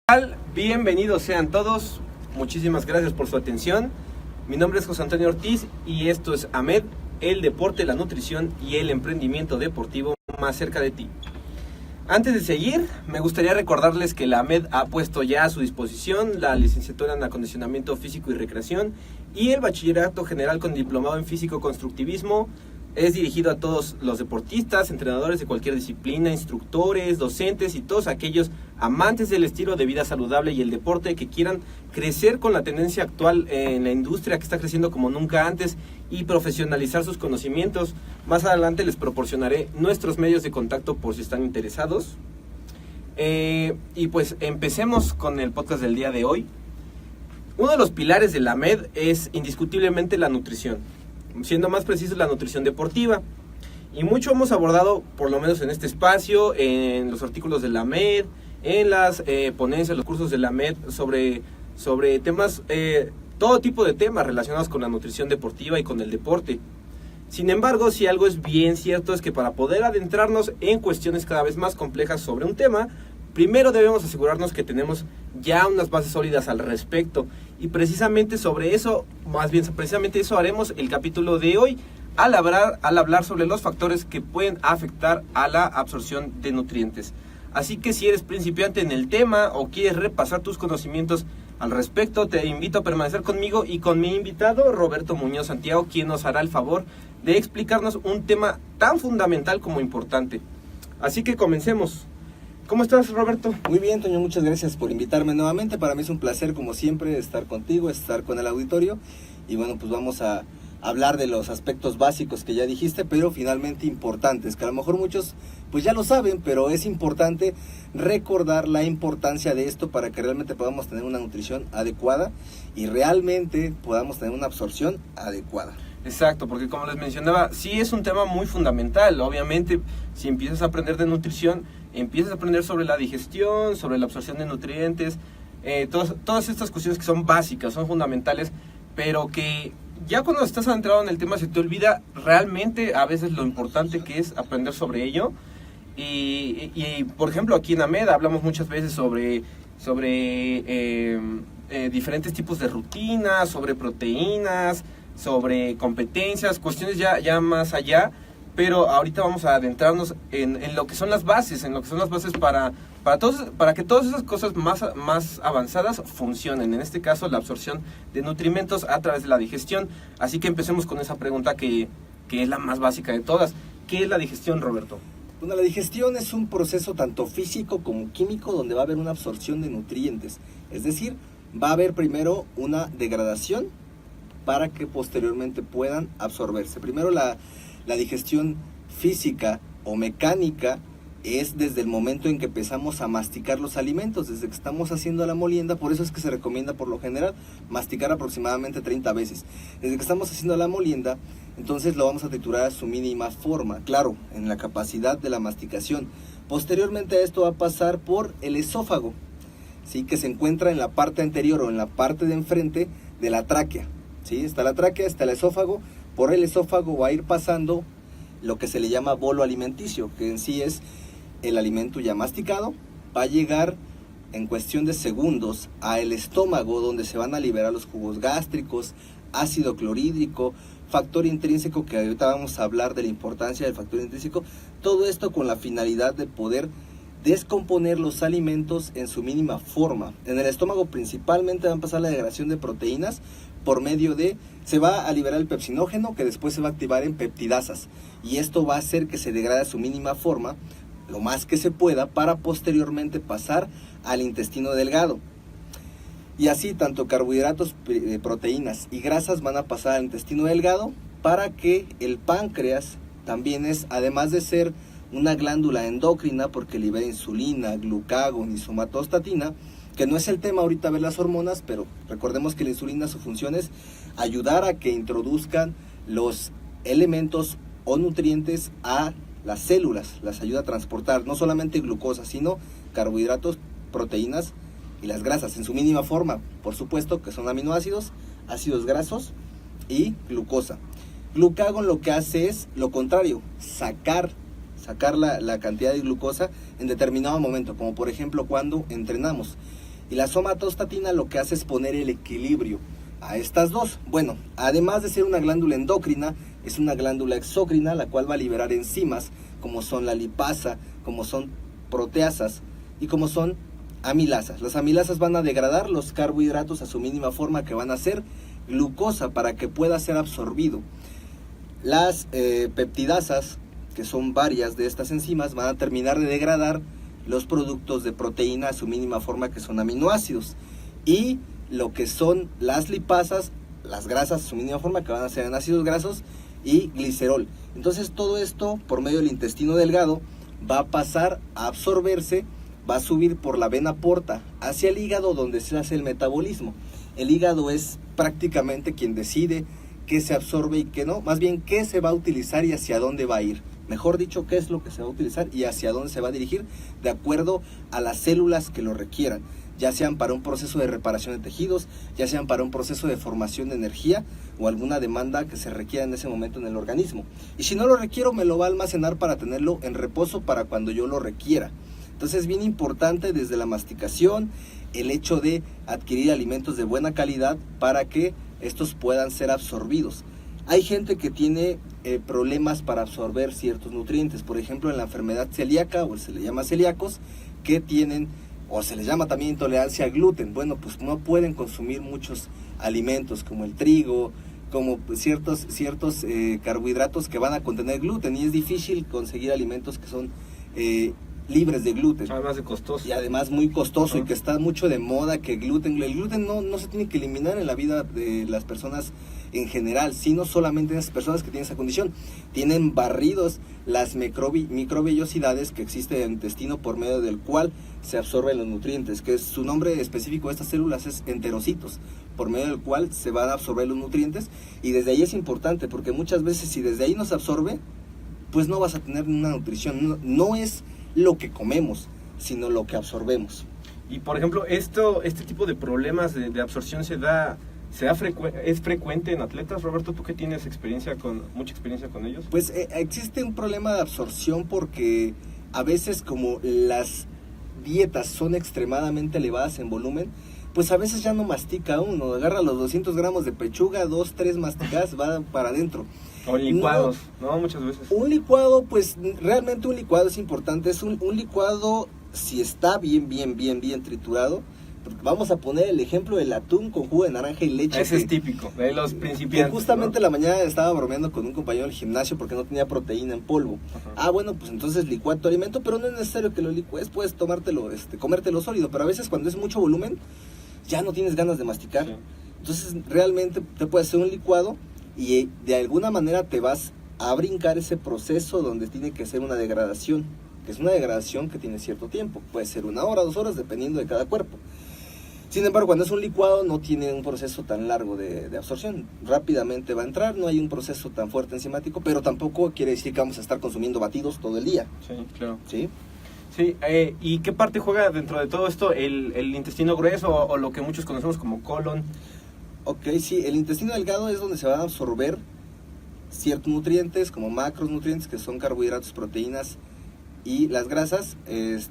tal? Bienvenidos sean todos, muchísimas gracias por su atención. Mi nombre es José Antonio Ortiz y esto es AMED, el deporte, la nutrición y el emprendimiento deportivo más cerca de ti. Antes de seguir, me gustaría recordarles que la AMED ha puesto ya a su disposición la licenciatura en acondicionamiento físico y recreación y el bachillerato general con diplomado en físico-constructivismo. Es dirigido a todos los deportistas, entrenadores de cualquier disciplina, instructores, docentes y todos aquellos amantes del estilo de vida saludable y el deporte que quieran crecer con la tendencia actual en la industria que está creciendo como nunca antes y profesionalizar sus conocimientos. Más adelante les proporcionaré nuestros medios de contacto por si están interesados. Y pues empecemos con el podcast del día de hoy. Uno de los pilares de la AMED es indiscutiblemente la nutrición. Siendo más preciso, la nutrición deportiva. Y mucho hemos abordado, por lo menos en este espacio, en los artículos de la AMED, en las ponencias, los cursos de la AMED, sobre temas, todo tipo de temas relacionados con la nutrición deportiva y con el deporte. Sin embargo, si algo es bien cierto es que para poder adentrarnos en cuestiones cada vez más complejas sobre un tema, primero debemos asegurarnos que tenemos ya unas bases sólidas al respecto. Y precisamente sobre eso, precisamente eso haremos el capítulo de hoy, al hablar sobre los factores que pueden afectar a la absorción de nutrientes. Así que si eres principiante en el tema o quieres repasar tus conocimientos al respecto, te invito a permanecer conmigo y con mi invitado Roberto Muñoz Santiago, quien nos hará el favor de explicarnos un tema tan fundamental como importante. Así que comencemos. ¿Cómo estás, Roberto? Muy bien, Toño, muchas gracias por invitarme nuevamente. Para mí es un placer, como siempre, estar contigo, estar con el auditorio. Y bueno, pues vamos a hablar de los aspectos básicos que ya dijiste, pero finalmente importantes, que a lo mejor muchos pues ya lo saben, pero es importante recordar la importancia de esto para que realmente podamos tener una nutrición adecuada y realmente podamos tener una absorción adecuada. Exacto, porque como les mencionaba, sí es un tema muy fundamental. Obviamente, si empiezas a aprender de nutrición, empiezas a aprender sobre la digestión, sobre la absorción de nutrientes, todas estas cuestiones que son básicas, son fundamentales, pero que ya cuando estás adentrado en el tema se te olvida realmente a veces lo importante que es aprender sobre ello. Y por ejemplo, aquí en AMED hablamos muchas veces sobre diferentes tipos de rutinas, sobre proteínas, sobre competencias, cuestiones ya más allá, pero ahorita vamos a adentrarnos en lo que son las bases, para que todas esas cosas más avanzadas funcionen, en este caso la absorción de nutrimentos a través de la digestión. Así que empecemos con esa pregunta que es la más básica de todas. ¿Qué es la digestión, Roberto? Bueno, la digestión es un proceso tanto físico como químico donde va a haber una absorción de nutrientes, es decir, va a haber primero una degradación para que posteriormente puedan absorberse. Primero la digestión física o mecánica es desde el momento en que empezamos a masticar los alimentos, desde que estamos haciendo la molienda. Por eso es que se recomienda por lo general masticar aproximadamente 30 veces. Desde que estamos haciendo la molienda, entonces lo vamos a triturar a su mínima forma, claro, en la capacidad de la masticación. Posteriormente a esto va a pasar por el esófago, ¿sí? Que se encuentra en la parte anterior o en la parte de enfrente de la tráquea. ¿Sí? Está la tráquea, está el esófago. Por el esófago va a ir pasando lo que se le llama bolo alimenticio, que en sí es el alimento ya masticado. Va a llegar en cuestión de segundos al estómago, donde se van a liberar los jugos gástricos, ácido clorhídrico, factor intrínseco, que ahorita vamos a hablar de la importancia del factor intrínseco. Todo esto con la finalidad de poder descomponer los alimentos en su mínima forma. En el estómago principalmente va a pasar la degradación de proteínas por medio se va a liberar el pepsinógeno, que después se va a activar en peptidasas, y esto va a hacer que se degrade a su mínima forma lo más que se pueda para posteriormente pasar al intestino delgado. Y así tanto carbohidratos, proteínas y grasas van a pasar al intestino delgado, para que el páncreas también es, además de ser una glándula endocrina porque libera insulina, glucagón y somatostatina, que no es el tema ahorita ver las hormonas, pero recordemos que la insulina, su función es ayudar a que introduzcan los elementos o nutrientes a las células, las ayuda a transportar no solamente glucosa, sino carbohidratos, proteínas y las grasas en su mínima forma, por supuesto, que son aminoácidos, ácidos grasos y glucosa. Glucagón lo que hace es lo contrario, sacar la cantidad de glucosa en determinado momento, como por ejemplo cuando entrenamos. Y la somatostatina lo que hace es poner el equilibrio a estas dos. Bueno, además de ser una glándula endocrina, es una glándula exócrina, la cual va a liberar enzimas, como son la lipasa, como son proteasas y como son amilasas. Las amilasas van a degradar los carbohidratos a su mínima forma, que van a ser glucosa para que pueda ser absorbido. Las peptidasas, que son varias de estas enzimas, van a terminar de degradar los productos de proteína a su mínima forma, que son aminoácidos. Y lo que son las lipasas, las grasas a su mínima forma, que van a ser ácidos grasos y glicerol. Entonces todo esto, por medio del intestino delgado, va a pasar a absorberse, va a subir por la vena porta hacia el hígado, donde se hace el metabolismo. El hígado es prácticamente quien decide qué se absorbe y qué no, más bien qué se va a utilizar y hacia dónde va a ir. Mejor dicho, qué es lo que se va a utilizar y hacia dónde se va a dirigir, de acuerdo a las células que lo requieran, ya sean para un proceso de reparación de tejidos, ya sean para un proceso de formación de energía o alguna demanda que se requiera en ese momento en el organismo. Y si no lo requiero, me lo va a almacenar para tenerlo en reposo para cuando yo lo requiera. Entonces es bien importante desde la masticación, el hecho de adquirir alimentos de buena calidad para que estos puedan ser absorbidos. Hay gente que tiene problemas para absorber ciertos nutrientes, por ejemplo en la enfermedad celíaca, o se le llama celíacos, que tienen, o se les llama también intolerancia al gluten. Bueno, pues no pueden consumir muchos alimentos como el trigo, como ciertos carbohidratos que van a contener gluten, y es difícil conseguir alimentos que son libres de gluten. Además de costoso. Y además muy costoso, y que está mucho de moda que el gluten no se tiene que eliminar en la vida de las personas en general, sino solamente en las personas que tienen esa condición. Tienen barridos las microvellosidades que existen en el intestino, por medio del cual se absorben los nutrientes, que su nombre específico de estas células es enterocitos, por medio del cual se van a absorber los nutrientes. Y desde ahí es importante, porque muchas veces si desde ahí no se absorbe, pues no vas a tener una nutrición. No es lo que comemos, sino lo que absorbemos. Y por ejemplo, este tipo de problemas de absorción es frecuente en atletas. Roberto, tú que tienes mucha experiencia con ellos. Pues existe un problema de absorción porque a veces, como las dietas son extremadamente elevadas en volumen, pues a veces ya no mastica uno, agarra los 200 gramos de pechuga, 2-3 masticadas, va para adentro. O licuados, ¿no? Muchas veces. Un licuado, pues realmente un licuado es importante. Es un licuado, si está bien triturado. Vamos a poner el ejemplo del atún con jugo de naranja y leche. Ese es típico, de los principiantes. Justamente, ¿no? La mañana estaba bromeando con un compañero del gimnasio porque no tenía proteína en polvo. Ajá. Bueno, pues entonces licúa tu alimento, pero no es necesario que lo licúes, puedes comértelo sólido. Pero a veces cuando es mucho volumen, ya no tienes ganas de masticar. Sí. Entonces realmente te puedes hacer un licuado y de alguna manera te vas a brincar ese proceso donde tiene que ser una degradación, que es una degradación que tiene cierto tiempo, puede ser 1 hora, 2 horas, dependiendo de cada cuerpo. Sin embargo, cuando es un licuado no tiene un proceso tan largo de absorción, rápidamente va a entrar, no hay un proceso tan fuerte enzimático, pero tampoco quiere decir que vamos a estar consumiendo batidos todo el día. Sí, claro. ¿Sí? Sí, ¿y qué parte juega dentro de todo esto el intestino grueso o lo que muchos conocemos como colon? Ok, sí, el intestino delgado es donde se van a absorber ciertos nutrientes, como macronutrientes, que son carbohidratos, proteínas y las grasas.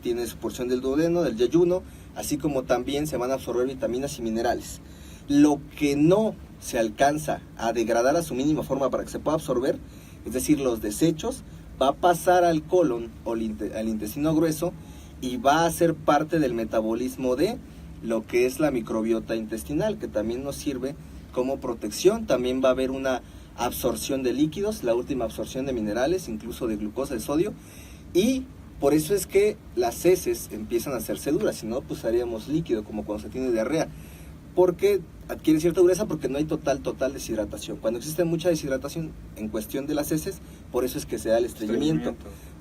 Tiene su porción del duodeno, del yeyuno, así como también se van a absorber vitaminas y minerales. Lo que no se alcanza a degradar a su mínima forma para que se pueda absorber, es decir, los desechos, va a pasar al colon o al intestino grueso y va a ser parte del metabolismo de lo que es la microbiota intestinal, que también nos sirve como protección. También va a haber una absorción de líquidos, la última absorción de minerales, incluso de glucosa, de sodio, y por eso es que las heces empiezan a hacerse duras, si no pues haríamos líquido, como cuando se tiene diarrea, porque adquiere cierta dureza porque no hay total deshidratación. Cuando existe mucha deshidratación en cuestión de las heces, por eso es que se da el estreñimiento.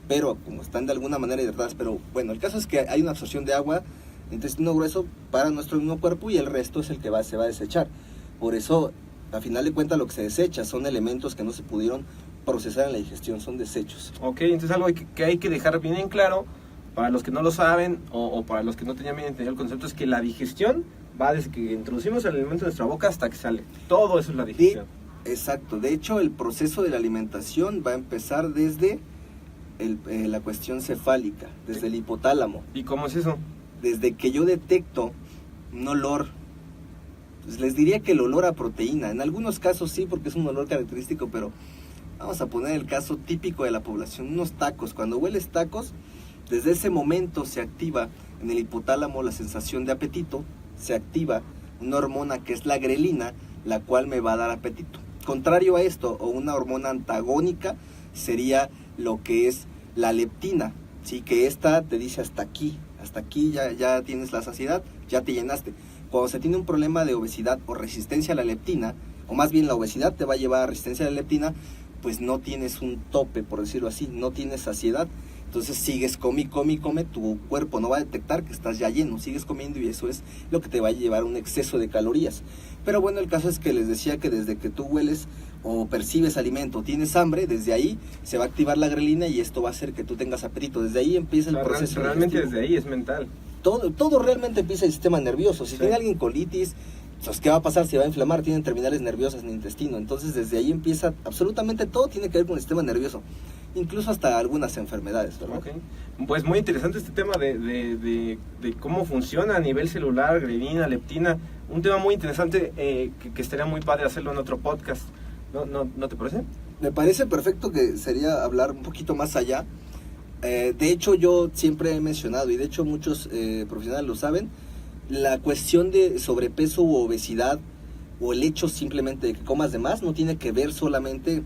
Pero como están de alguna manera hidratadas, pero bueno, el caso es que hay una absorción de agua, intestino grueso, para nuestro mismo cuerpo, y el resto es el que se va a desechar. Por eso, a final de cuentas, lo que se desecha son elementos que no se pudieron procesar en la digestión, son desechos. Ok, entonces algo que hay que dejar bien en claro, para los que no lo saben, o para los que no tenían bien entendido el concepto, es que la digestión va desde que introducimos el alimento en nuestra boca hasta que sale. Todo eso es la digestión. Exacto. De hecho, el proceso de la alimentación va a empezar desde la cuestión cefálica, desde el hipotálamo. ¿Y cómo es eso? Desde que yo detecto un olor, pues les diría que el olor a proteína. En algunos casos sí, porque es un olor característico, pero vamos a poner el caso típico de la población, unos tacos. Cuando hueles tacos, desde ese momento se activa en el hipotálamo la sensación de apetito, se activa una hormona que es la grelina, la cual me va a dar apetito. Contrario a esto, o una hormona antagónica, sería lo que es la leptina, ¿sí? Que esta te dice hasta aquí ya tienes la saciedad, ya te llenaste. Cuando se tiene un problema de obesidad o resistencia a la leptina, o más bien la obesidad te va a llevar a resistencia a la leptina, pues no tienes un tope, por decirlo así, no tienes saciedad. Entonces sigues come, tu cuerpo no va a detectar que estás ya lleno, sigues comiendo y eso es lo que te va a llevar a un exceso de calorías. Pero bueno, el caso es que les decía que desde que tú hueles o percibes alimento, tienes hambre, desde ahí se va a activar la grelina y esto va a hacer que tú tengas apetito. Desde ahí empieza el proceso. Realmente desde ahí es mental. Todo realmente empieza el sistema nervioso. Si tiene alguien colitis, pues, ¿qué va a pasar? Se va a inflamar, tienen terminales nerviosas en el intestino. Entonces desde ahí empieza absolutamente todo, tiene que ver con el sistema nervioso. Incluso hasta algunas enfermedades, ¿verdad? Okay. Pues muy interesante este tema de cómo funciona a nivel celular, grelina, leptina. Un tema muy interesante que estaría muy padre hacerlo en otro podcast. ¿No te parece? Me parece perfecto, que sería hablar un poquito más allá. De hecho, yo siempre he mencionado, y de hecho muchos profesionales lo saben, la cuestión de sobrepeso u obesidad, o el hecho simplemente de que comas de más, no tiene que ver solamente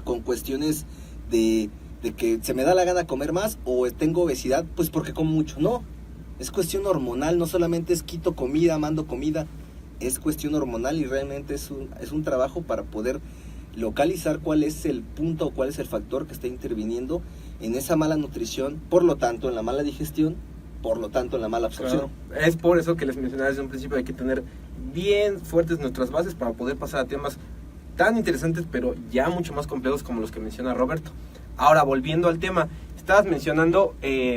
con cuestiones de que se me da la gana comer más o tengo obesidad pues porque como mucho. No, es cuestión hormonal, no solamente es quito comida, mando comida, es cuestión hormonal y realmente es un trabajo para poder localizar cuál es el punto o cuál es el factor que está interviniendo en esa mala nutrición, por lo tanto en la mala digestión, por lo tanto en la mala absorción. Claro. Es por eso que les mencionaba desde un principio, hay que tener bien fuertes nuestras bases para poder pasar a temas tan interesantes pero ya mucho más complejos como los que menciona Roberto. Ahora, volviendo al tema, estabas mencionando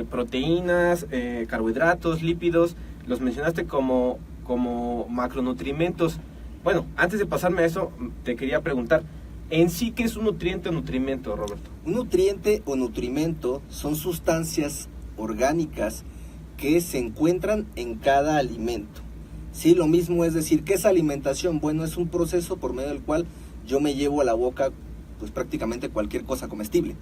proteínas, carbohidratos, lípidos, los mencionaste como macronutrimentos. Bueno, antes de pasarme a eso, te quería preguntar, en sí, ¿qué es un nutriente o nutrimento, Roberto? Un nutriente o nutrimento son sustancias orgánicas que se encuentran en cada alimento. Sí, lo mismo es decir, ¿qué es alimentación? Bueno, es un proceso por medio del cual yo me llevo a la boca pues prácticamente cualquier cosa comestible.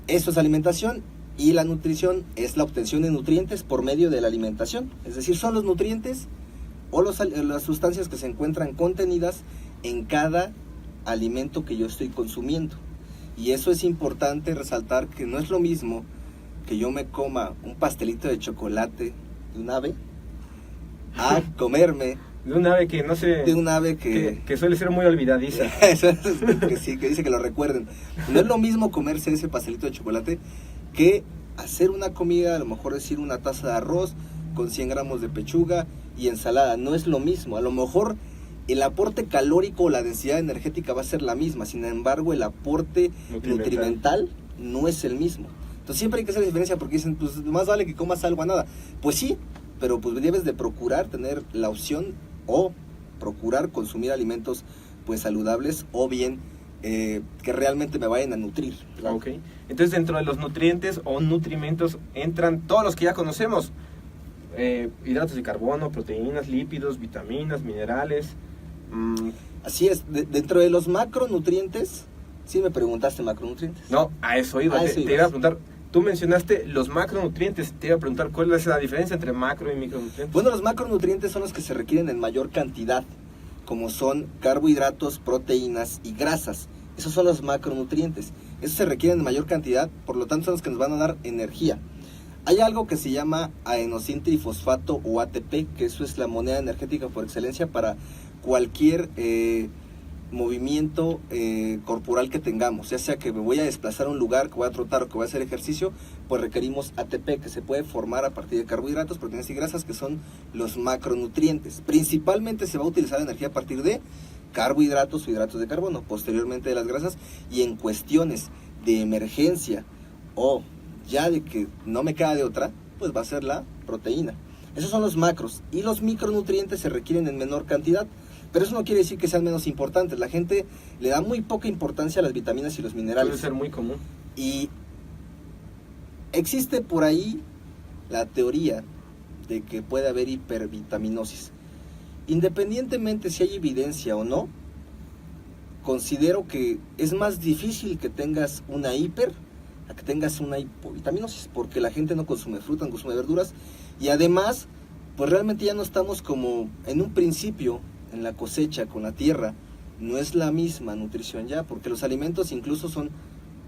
Eso es alimentación, y la nutrición es la obtención de nutrientes por medio de la alimentación. Es decir, son los nutrientes o las sustancias que se encuentran contenidas en cada alimento que yo estoy consumiendo. Y eso es importante resaltar, que no es lo mismo que yo me coma un pastelito de chocolate de un ave a comerme de un ave que no sé, de un ave que suele ser muy olvidadiza. que sí, que dice que lo recuerden. No es lo mismo comerse ese pastelito de chocolate que hacer una comida, a lo mejor decir una taza de arroz con 100 gramos de pechuga y ensalada. No es lo mismo. A lo mejor el aporte calórico o la densidad energética va a ser la misma, sin embargo el aporte nutrimental no es el mismo. Entonces siempre hay que hacer la diferencia, porque dicen, pues más vale que comas algo a nada. Pues sí, pero pues debes de procurar tener la opción o procurar consumir alimentos pues saludables, o bien que realmente me vayan a nutrir, ¿verdad? Ok, entonces dentro de los nutrientes o nutrimentos entran todos los que ya conocemos: hidratos de carbono, proteínas, lípidos, vitaminas, minerales. Así es. Dentro de los macronutrientes, ¿sí me preguntaste macronutrientes? No, a eso iba. Te iba a preguntar. Tú mencionaste los macronutrientes, te iba a preguntar cuál es la diferencia entre macro y micronutrientes. Bueno, los macronutrientes son los que se requieren en mayor cantidad, como son carbohidratos, proteínas y grasas. Esos son los macronutrientes. Esos se requieren en mayor cantidad, por lo tanto son los que nos van a dar energía. Hay algo que se llama adenosín trifosfato o ATP, que eso es la moneda energética por excelencia para cualquier movimiento corporal que tengamos, ya sea que me voy a desplazar a un lugar, que voy a trotar o que voy a hacer ejercicio, pues requerimos ATP, que se puede formar a partir de carbohidratos, proteínas y grasas, que son los macronutrientes. Principalmente se va a utilizar la energía a partir de carbohidratos o hidratos de carbono, posteriormente de las grasas, y en cuestiones de emergencia o ya de que no me queda de otra, pues va a ser la proteína. Esos son los macros, y los micronutrientes se requieren en menor cantidad. Pero eso no quiere decir que sean menos importantes. La gente le da muy poca importancia a las vitaminas y los minerales. Suele ser muy común. Y existe por ahí la teoría de que puede haber hipervitaminosis. Independientemente si hay evidencia o no, considero que es más difícil que tengas una hiper a que tengas una hipovitaminosis, porque la gente no consume fruta, no consume verduras, y además, pues realmente ya no estamos como en un principio, en la cosecha, con la tierra, no es la misma nutrición ya, porque los alimentos incluso son,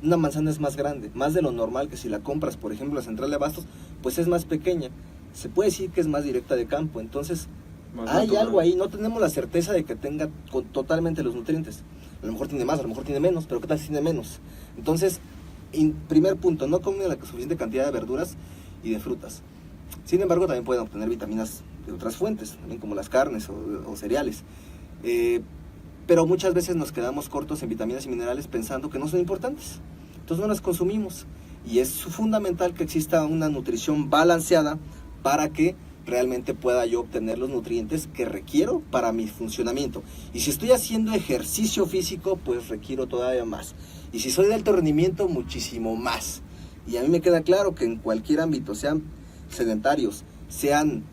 una manzana es más grande, más de lo normal, que si la compras, por ejemplo, la central de abastos, pues es más pequeña, se puede decir que es más directa de campo, entonces Más hay natural. algo ahí, no tenemos la certeza de que tenga totalmente los nutrientes, a lo mejor tiene más, a lo mejor tiene menos, pero ¿qué tal si tiene menos? Entonces, primer punto, no comen la suficiente cantidad de verduras y de frutas. Sin embargo, también pueden obtener vitaminas de otras fuentes, también como las carnes o cereales. Pero muchas veces nos quedamos cortos en vitaminas y minerales pensando que no son importantes. Entonces no las consumimos. Y es fundamental que exista una nutrición balanceada para que realmente pueda yo obtener los nutrientes que requiero para mi funcionamiento. Y si estoy haciendo ejercicio físico, pues requiero todavía más. Y si soy de alto rendimiento, muchísimo más. Y a mí me queda claro que en cualquier ámbito, sean sedentarios, sean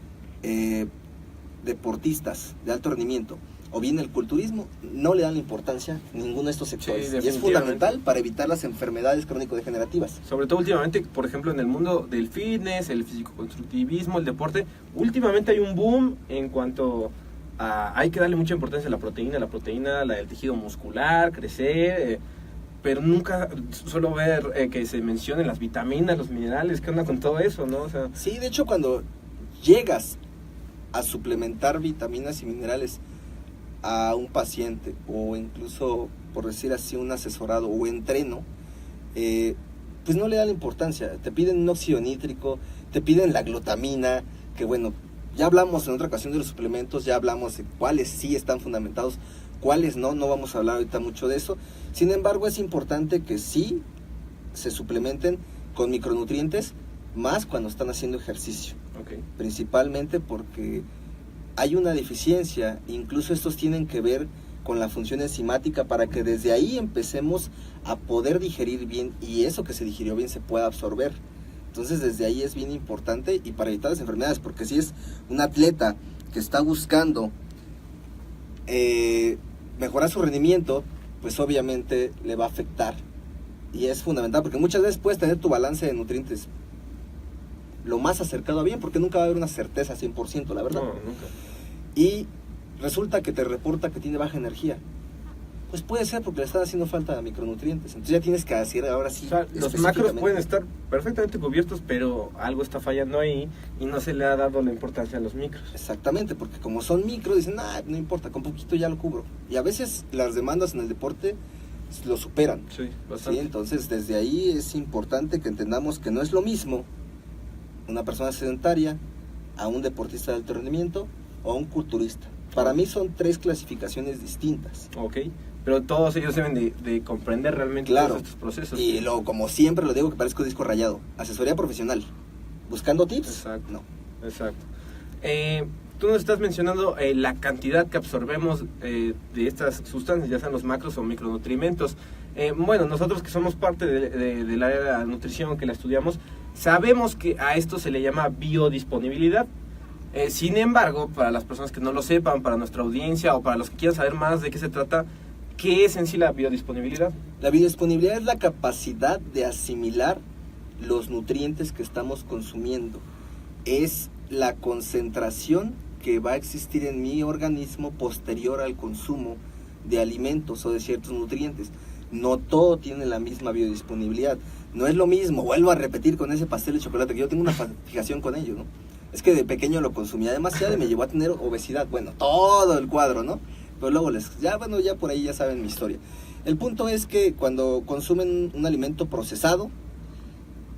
deportistas de alto rendimiento, o bien el culturismo, no le dan la importancia a ninguno de estos sectores. Sí, y es fundamental para evitar las enfermedades crónico-degenerativas. Sobre todo últimamente, por ejemplo, en el mundo del fitness, el físico-constructivismo, el deporte, últimamente hay un boom en cuanto a... Hay que darle mucha importancia a la proteína, la del tejido muscular, crecer, pero nunca suelo ver que se mencionen las vitaminas, los minerales, ¿qué onda con todo eso, no? O sea, Sí, de hecho, cuando llegas a suplementar vitaminas y minerales a un paciente, o incluso, por decir así, un asesorado o entreno, pues no le dan la importancia. Te piden un óxido nítrico, te piden la glutamina, que bueno, ya hablamos en otra ocasión de los suplementos, ya hablamos de cuáles sí están fundamentados, cuáles no vamos a hablar ahorita mucho de eso. Sin embargo, es importante que sí se suplementen con micronutrientes, más cuando están haciendo ejercicio. okay. Principalmente porque hay una deficiencia, incluso estos tienen que ver con la función enzimática para que desde ahí empecemos a poder digerir bien y eso que se digirió bien se pueda absorber. Entonces desde ahí es bien importante y para evitar las enfermedades, porque si es un atleta que está buscando mejorar su rendimiento, pues obviamente le va a afectar y es fundamental porque muchas veces puedes tener tu balance de nutrientes lo más acercado a bien, porque nunca va a haber una certeza 100%, la verdad. No, nunca. Y resulta que te reporta que tiene baja energía. Pues puede ser porque le están haciendo falta de micronutrientes. Entonces ya tienes que decir ahora sí. O sea, los macros pueden estar perfectamente cubiertos, pero algo está fallando ahí y no se le ha dado la importancia a los micros. Exactamente, porque como son micro, dicen, no importa, con poquito ya lo cubro. Y a veces las demandas en el deporte lo superan. Sí, ¿Sí? bastante. Entonces desde ahí es importante que entendamos que no es lo mismo una persona sedentaria a un deportista de alto rendimiento o a un culturista. Para mí son 3 clasificaciones distintas. Ok, pero todos ellos deben de comprender realmente Claro. todos estos procesos. Y como siempre lo digo, que parezco disco rayado. Asesoría profesional. ¿Buscando tips? Exacto. No. Exacto. Tú nos estás mencionando la cantidad que absorbemos de estas sustancias, ya sean los macros o micronutrientes. Bueno, nosotros que somos parte del área de la nutrición, que la estudiamos, sabemos que a esto se le llama biodisponibilidad. Sin embargo, para las personas que no lo sepan, para nuestra audiencia o para los que quieran saber más de qué se trata, ¿qué es en sí la biodisponibilidad? La biodisponibilidad es la capacidad de asimilar los nutrientes que estamos consumiendo. Es la concentración que va a existir en mi organismo posterior al consumo de alimentos o de ciertos nutrientes. No todo tiene la misma biodisponibilidad. No es lo mismo, vuelvo a repetir con ese pastel de chocolate, que yo tengo una fijación con ello, ¿no? Es que de pequeño lo consumía demasiado y me llevó a tener obesidad. Bueno, todo el cuadro, ¿no? Pero luego ya por ahí ya saben mi historia. El punto es que cuando consumen un alimento procesado,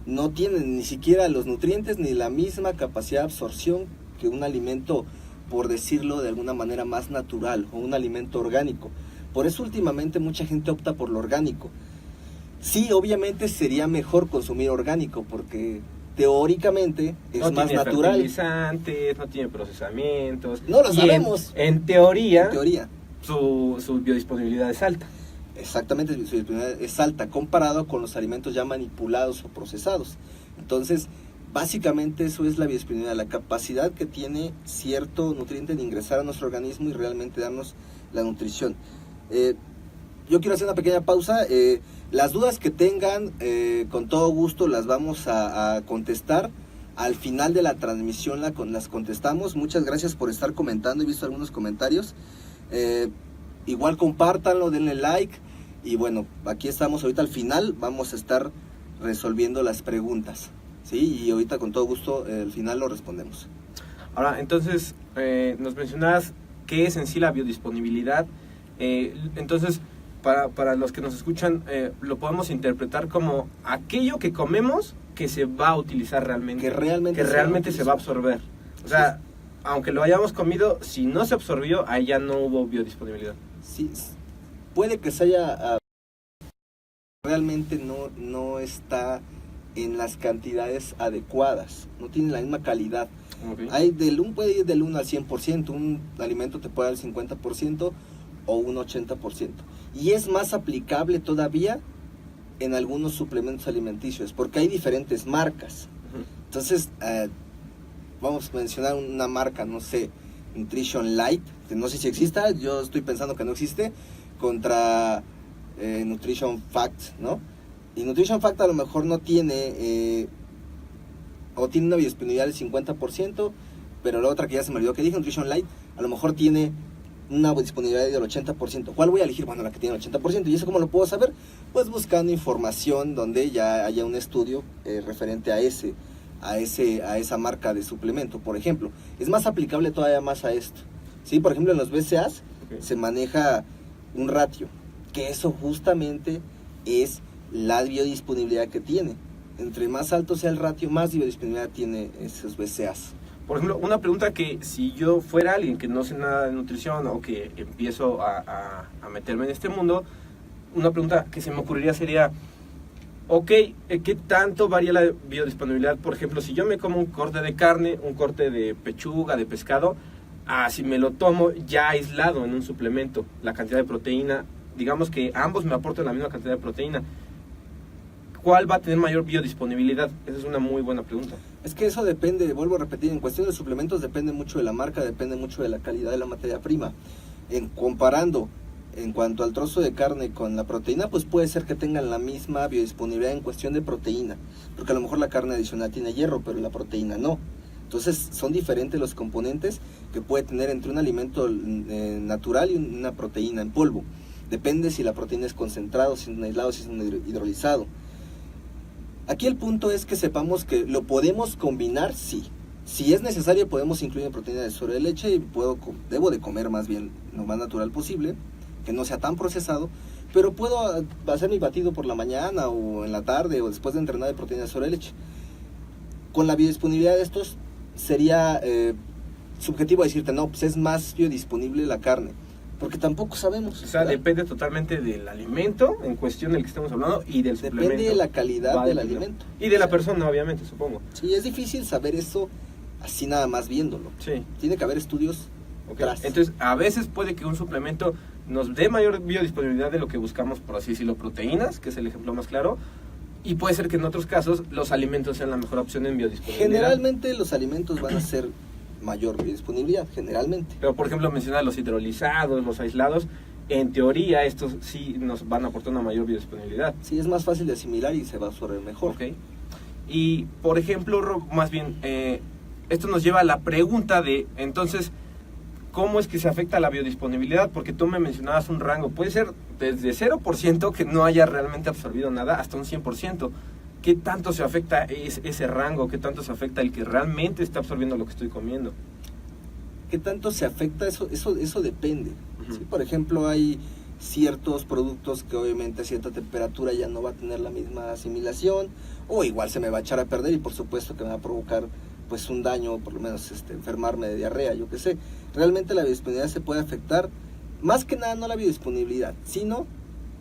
no tienen ni siquiera los nutrientes ni la misma capacidad de absorción que un alimento, por decirlo de alguna manera, más natural o un alimento orgánico. Por eso últimamente mucha gente opta por lo orgánico. Sí, obviamente sería mejor consumir orgánico porque teóricamente es No más tiene natural. fertilizantes, no tiene procesamientos. No lo Y sabemos. En teoría, En teoría. su biodisponibilidad es alta. Exactamente, su disponibilidad es alta comparado con los alimentos ya manipulados o procesados. Entonces, Básicamente eso es la biodisponibilidad, la capacidad que tiene cierto nutriente de ingresar a nuestro organismo y realmente darnos la nutrición. Yo quiero hacer una pequeña pausa. Las dudas que tengan, con todo gusto las vamos a contestar. Al final de la transmisión las contestamos. Muchas gracias por estar comentando. He visto algunos comentarios. Igual compártanlo, denle like. Y bueno, aquí estamos ahorita al final. Vamos a estar resolviendo las preguntas, ¿sí? Y ahorita con todo gusto al final lo respondemos. Ahora, entonces, nos mencionabas qué es en sí la biodisponibilidad. Entonces, para los que nos escuchan, lo podemos interpretar como aquello que comemos que se va a utilizar realmente. Que realmente se va a absorber. O sea, aunque lo hayamos comido, si no se absorbió, ahí ya no hubo biodisponibilidad. Sí, puede que se haya... realmente no está en las cantidades adecuadas, no tiene la misma calidad. Okay. Puede ir del 1 al 100%, un alimento te puede dar el 50% o un 80%. Y es más aplicable todavía en algunos suplementos alimenticios, porque hay diferentes marcas. Entonces, vamos a mencionar una marca, no sé, Nutrition Light, que no sé si exista, yo estoy pensando que no existe, contra Nutrition Fact, ¿no? Y Nutrition Fact a lo mejor no tiene, o tiene una biodisponibilidad del 50%, pero la otra que ya se me olvidó que dije, Nutrition Light, a lo mejor tiene una disponibilidad del 80%. ¿Cuál voy a elegir? Bueno, la que tiene el 80%. ¿Y eso cómo lo puedo saber? Pues buscando información donde ya haya un estudio referente a esa marca de suplemento, por ejemplo. Es más aplicable todavía más a esto, ¿sí? Por ejemplo, en los BCAAs se maneja un ratio, que eso justamente es la biodisponibilidad que tiene. Entre más alto sea el ratio, más biodisponibilidad tiene esos BCAAs. Por ejemplo, una pregunta que si yo fuera alguien que no sé nada de nutrición o que empiezo a meterme en este mundo, una pregunta que se me ocurriría sería, ok, ¿qué tanto varía la biodisponibilidad? Por ejemplo, si yo me como un corte de carne, un corte de pechuga, de pescado, si me lo tomo ya aislado en un suplemento, la cantidad de proteína, digamos que ambos me aportan la misma cantidad de proteína, ¿cuál va a tener mayor biodisponibilidad? Esa es una muy buena pregunta. Es que eso depende, vuelvo a repetir, en cuestión de suplementos depende mucho de la marca, depende mucho de la calidad de la materia prima. Comparando en cuanto al trozo de carne con la proteína, pues puede ser que tengan la misma biodisponibilidad en cuestión de proteína, porque a lo mejor la carne adicional tiene hierro, pero la proteína no. Entonces son diferentes los componentes que puede tener entre un alimento natural y una proteína en polvo. Depende si la proteína es concentrada, si es un aislado, si es un hidrolizado. Aquí el punto es que sepamos que lo podemos combinar, sí. Si es necesario podemos incluir proteína de suero de leche y debo de comer más bien lo más natural posible, que no sea tan procesado, pero puedo hacer mi batido por la mañana o en la tarde o después de entrenar de proteína de suero de leche. Con la biodisponibilidad de estos sería subjetivo decirte, no, pues es más biodisponible la carne. Porque tampoco sabemos. O sea, ¿verdad? Depende totalmente del alimento en cuestión del que estamos hablando y del suplemento. Depende de la calidad del alimento. Y de la persona, obviamente, supongo. Sí, es difícil saber eso así nada más viéndolo. Sí. Tiene que haber estudios. Okay. Entonces, a veces puede que un suplemento nos dé mayor biodisponibilidad de lo que buscamos, por así decirlo, proteínas, que es el ejemplo más claro. Y puede ser que en otros casos los alimentos sean la mejor opción en biodisponibilidad. Generalmente los alimentos van a ser mayor biodisponibilidad, generalmente. Pero por ejemplo menciona los hidrolizados, los aislados, en teoría estos sí nos van a aportar una mayor biodisponibilidad. Sí, es más fácil de asimilar y se va a absorber mejor. Okay. Y por ejemplo, más bien, esto nos lleva a la pregunta de, entonces, ¿cómo es que se afecta la biodisponibilidad? Porque tú me mencionabas un rango, puede ser desde 0% que no haya realmente absorbido nada hasta un 100%. ¿Qué tanto se afecta ese rango? ¿Qué tanto se afecta el que realmente está absorbiendo lo que estoy comiendo? ¿Qué tanto se afecta? Eso depende. ¿Sí? Por ejemplo, hay ciertos productos que obviamente a cierta temperatura ya no va a tener la misma asimilación, o igual se me va a echar a perder y por supuesto que me va a provocar pues un daño, por lo menos enfermarme de diarrea, yo qué sé. Realmente la biodisponibilidad se puede afectar, más que nada no la biodisponibilidad, sino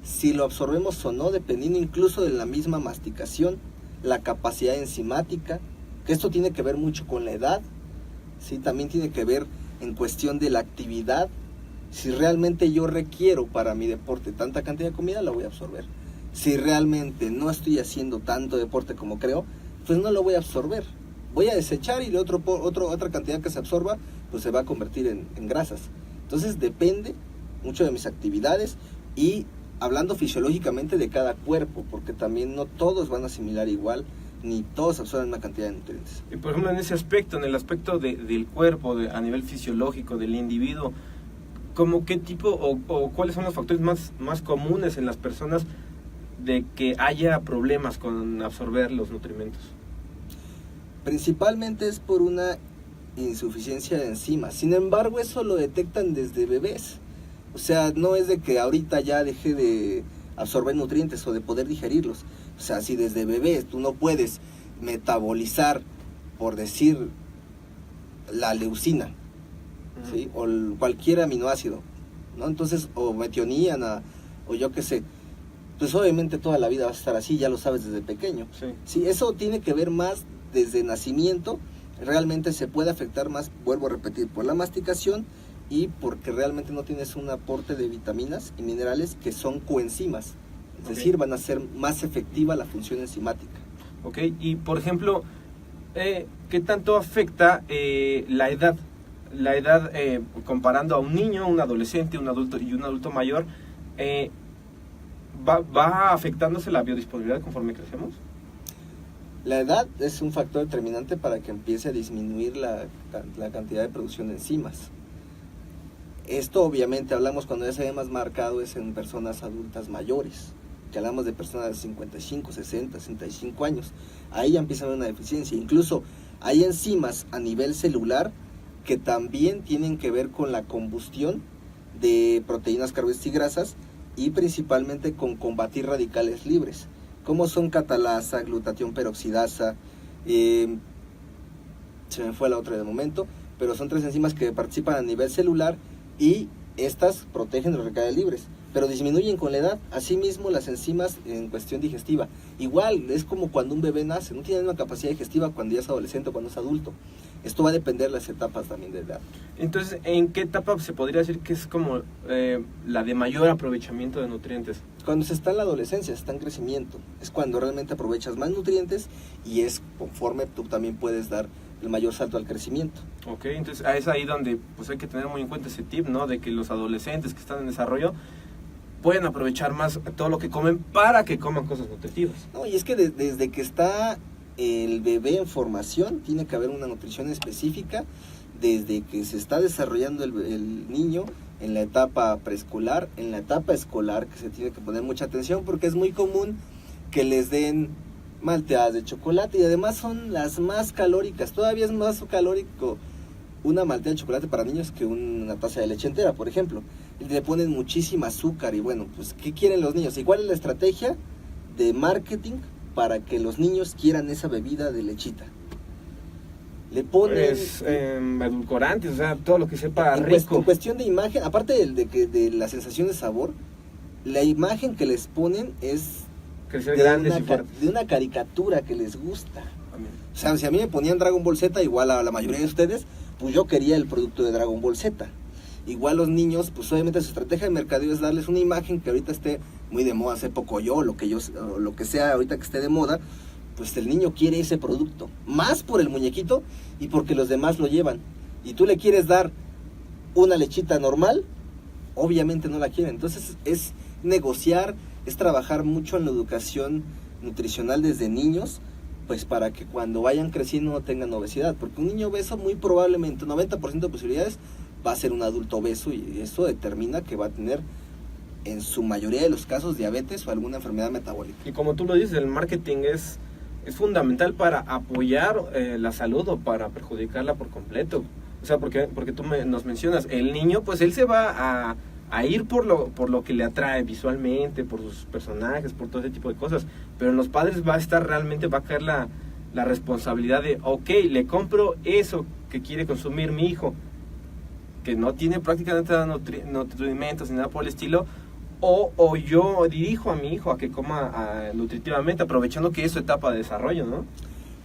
si lo absorbemos o no, dependiendo incluso de la misma masticación, la capacidad enzimática, que esto tiene que ver mucho con la edad, ¿sí? También tiene que ver en cuestión de la actividad. Si realmente yo requiero para mi deporte tanta cantidad de comida, la voy a absorber. Si realmente no estoy haciendo tanto deporte como creo, pues no lo voy a absorber. voy a desechar y otra cantidad que se absorba, pues se va a convertir en grasas. Entonces depende mucho de mis actividades y hablando fisiológicamente de cada cuerpo, porque también no todos van a asimilar igual, ni todos absorben una cantidad de nutrientes. Y por ejemplo en ese aspecto, en el aspecto del cuerpo, a nivel fisiológico del individuo, ¿cómo qué tipo o cuáles son los factores más comunes en las personas de que haya problemas con absorber los nutrimentos? Principalmente es por una insuficiencia de enzimas. Sin embargo, eso lo detectan desde bebés. O sea, no es de que ahorita ya deje de absorber nutrientes o de poder digerirlos. O sea, si desde bebés tú no puedes metabolizar, por decir, la leucina, ¿sí? O cualquier aminoácido, ¿no? Entonces, o metionina, o yo qué sé, pues obviamente toda la vida vas a estar así, ya lo sabes desde pequeño. Sí. Sí, eso tiene que ver más desde nacimiento, realmente se puede afectar más, vuelvo a repetir, por la masticación y porque realmente no tienes un aporte de vitaminas y minerales que son coenzimas, es decir, van a ser más efectiva la función enzimática. Ok, y por ejemplo, ¿qué tanto afecta la edad? La edad, comparando a un niño, un adolescente, un adulto y un adulto mayor, ¿va afectándose la biodisponibilidad conforme crecemos? La edad es un factor determinante para que empiece a disminuir la cantidad de producción de enzimas. Esto obviamente hablamos cuando ya se ve más marcado es en personas adultas mayores, que hablamos de personas de 55, 60, 65 años. Ahí ya empieza a haber una deficiencia. Incluso hay enzimas a nivel celular que también tienen que ver con la combustión de proteínas, carbohidratos y grasas y principalmente con combatir radicales libres, como son catalasa, glutatión peroxidasa, se me fue la otra de momento, pero son 3 enzimas que participan a nivel celular y estas protegen los radicales libres, pero disminuyen con la edad. Asimismo las enzimas en cuestión digestiva, igual es como cuando un bebé nace, no tiene una capacidad digestiva cuando ya es adolescente o cuando es adulto. Esto va a depender de las etapas también de edad. Entonces, ¿en qué etapa se podría decir que es como la de mayor aprovechamiento de nutrientes? Cuando se está en la adolescencia, se está en crecimiento, es cuando realmente aprovechas más nutrientes y es conforme tú también puedes dar el mayor salto al crecimiento. Ok, entonces es ahí donde pues hay que tener muy en cuenta ese tip, ¿no? De que los adolescentes que están en desarrollo pueden aprovechar más todo lo que comen para que coman cosas nutritivas. No, y es que desde que está el bebé en formación, tiene que haber una nutrición específica desde que se está desarrollando el niño en la etapa preescolar, en la etapa escolar, que se tiene que poner mucha atención porque es muy común que les den malteadas de chocolate y además son las más calóricas. Todavía es más calórico una malteada de chocolate para niños que una taza de leche entera, por ejemplo. Y le ponen muchísima azúcar y bueno, pues ¿qué quieren los niños? ¿Y cuál es la estrategia de marketing para que los niños quieran esa bebida de lechita? Le ponen edulcorantes, o sea, todo lo que sepa rico. En cuestión de imagen, aparte de la sensación de sabor, la imagen que les ponen es de una caricatura que les gusta. O sea, si a mí me ponían Dragon Ball Z, igual a la mayoría de ustedes, pues yo quería el producto de Dragon Ball Z. Igual los niños, pues obviamente su estrategia de mercadeo es darles una imagen que ahorita esté muy de moda, hace poco lo que sea ahorita que esté de moda, pues el niño quiere ese producto, más por el muñequito y porque los demás lo llevan. Y tú le quieres dar una lechita normal, obviamente no la quieren. Entonces es negociar, es trabajar mucho en la educación nutricional desde niños, pues para que cuando vayan creciendo no tengan obesidad, porque un niño obeso muy probablemente, 90% de posibilidades, va a ser un adulto obeso y eso determina que va a tener en su mayoría de los casos diabetes o alguna enfermedad metabólica. Y como tú lo dices, el marketing es fundamental para apoyar la salud o para perjudicarla por completo. O sea, porque tú nos mencionas, el niño, pues él se va a ir por lo que le atrae visualmente, por sus personajes, por todo ese tipo de cosas. Pero en los padres va a caer la responsabilidad de, ok, le compro eso que quiere consumir mi hijo, que no tiene prácticamente nutrimentos ni nada por el estilo, o yo dirijo a mi hijo a que coma nutritivamente, aprovechando que es su etapa de desarrollo, ¿no?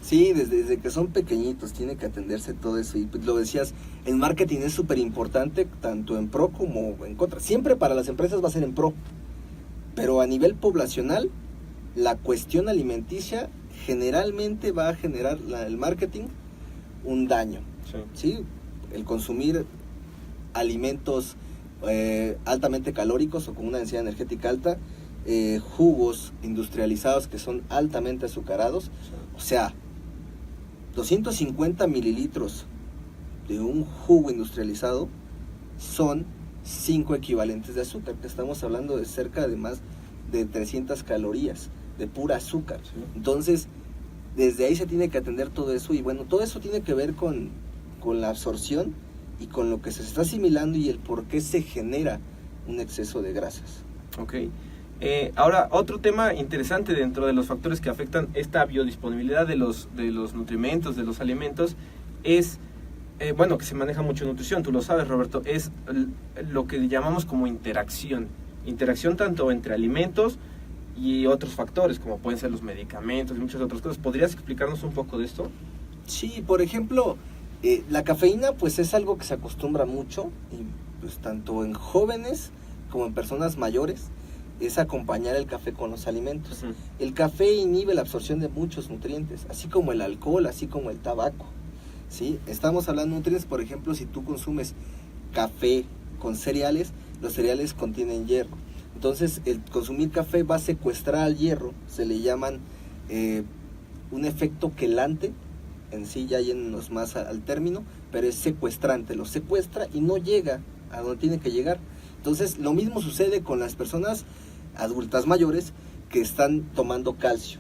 Sí, desde que son pequeñitos tiene que atenderse todo eso. Y pues lo decías, el marketing es súper importante, tanto en pro como en contra. Siempre para las empresas va a ser en pro, pero a nivel poblacional, la cuestión alimenticia generalmente va a generar el marketing un daño. ¿Sí? El consumir alimentos altamente calóricos o con una densidad energética alta, jugos industrializados que son altamente azucarados, o sea, 250 mililitros de un jugo industrializado son 5 equivalentes de azúcar, que estamos hablando de cerca de más de 300 calorías de pura azúcar. Sí. Entonces, desde ahí se tiene que atender todo eso, y bueno, todo eso tiene que ver con la absorción y con lo que se está asimilando y el por qué se genera un exceso de grasas. Ok. Ahora, otro tema interesante dentro de los factores que afectan esta biodisponibilidad de los nutrimentos, de los alimentos, es, bueno, que se maneja mucho en nutrición, tú lo sabes, Roberto, es lo que llamamos como interacción tanto entre alimentos y otros factores, como pueden ser los medicamentos y muchas otras cosas. ¿Podrías explicarnos un poco de esto? Sí, por ejemplo, la cafeína pues es algo que se acostumbra mucho, y pues tanto en jóvenes como en personas mayores, es acompañar el café con los alimentos. Uh-huh. El café inhibe la absorción de muchos nutrientes, así como el alcohol, así como el tabaco, ¿sí? Estamos hablando de nutrientes, por ejemplo, si tú consumes café con cereales, los cereales contienen hierro. Entonces, el consumir café va a secuestrar al hierro, se le llaman un efecto quelante, en sí ya yéndonos más al término, pero es secuestrante, lo secuestra y no llega a donde tiene que llegar. Entonces, lo mismo sucede con las personas adultas mayores que están tomando calcio,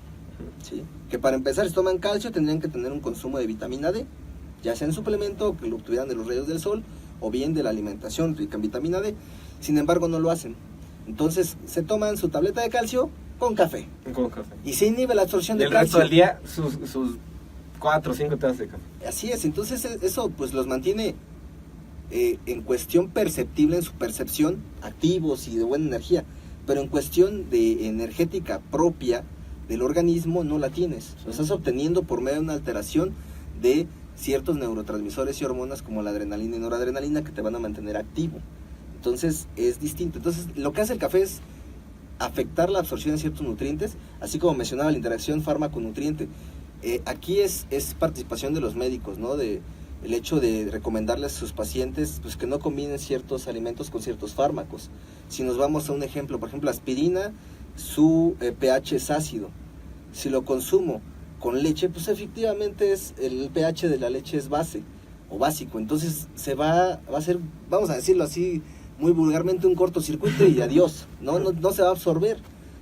¿sí? Que para empezar, si toman calcio, tendrían que tener un consumo de vitamina D, ya sea en suplemento, que lo obtuvieran de los rayos del sol, o bien de la alimentación rica en vitamina D. Sin embargo, no lo hacen. Entonces, se toman su tableta de calcio con café. Con café. Y se inhibe la absorción de calcio. El resto del día, sus 4 o 5 tazas de café. Así es. Entonces, eso pues los mantiene en cuestión perceptible, en su percepción, activos y de buena energía. Pero en cuestión de energética propia del organismo, no la tienes. Lo estás obteniendo por medio de una alteración de ciertos neurotransmisores y hormonas como la adrenalina y noradrenalina, que te van a mantener activo. Entonces es distinto. Entonces lo que hace el café es afectar la absorción de ciertos nutrientes, así como mencionaba la interacción fármaco-nutriente. Aquí es participación de los médicos, ¿no? El hecho de recomendarles a sus pacientes pues que no combinen ciertos alimentos con ciertos fármacos. Si nos vamos a un ejemplo, por ejemplo, aspirina, su pH es ácido. Si lo consumo con leche, pues efectivamente el pH de la leche es base o básico. Entonces va a ser, vamos a decirlo así muy vulgarmente, un cortocircuito y adiós. No se va a absorber,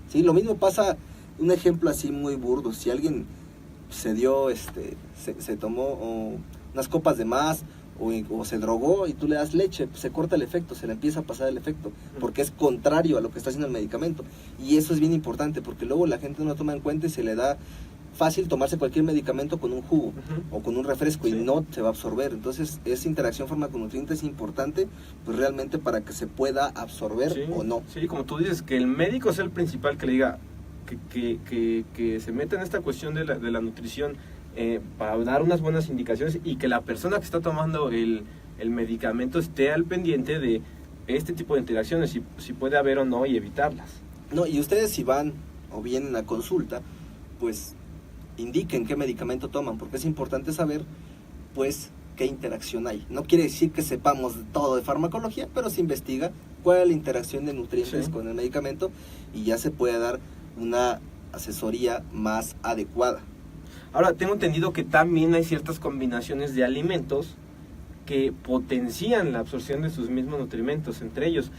¿sí? Lo mismo pasa, un ejemplo así muy burdo, si alguien se dio, se tomó unas copas de más o se drogó y tú le das leche, pues se corta el efecto, se le empieza a pasar el efecto, porque es contrario a lo que está haciendo el medicamento. Y eso es bien importante, porque luego la gente no lo toma en cuenta y se le da fácil tomarse cualquier medicamento con un jugo o con un refresco, sí, y no se va a absorber. Entonces esa interacción fármaco-nutriente es importante pues realmente para que se pueda absorber, sí, o no. Sí, como tú dices, que el médico sea el principal que le diga que se meta en esta cuestión de la nutrición, para dar unas buenas indicaciones, y que la persona que está tomando el medicamento esté al pendiente de este tipo de interacciones, si puede haber o no, y evitarlas. No, y ustedes si van o vienen a consulta, pues indiquen qué medicamento toman, porque es importante saber pues qué interacción hay. No quiere decir que sepamos todo de farmacología, pero se investiga cuál es la interacción de nutrientes, sí, con el medicamento, y ya se puede dar una asesoría más adecuada. Ahora, tengo entendido que también hay ciertas combinaciones de alimentos que potencian la absorción de sus mismos nutrimentos, entre ellos.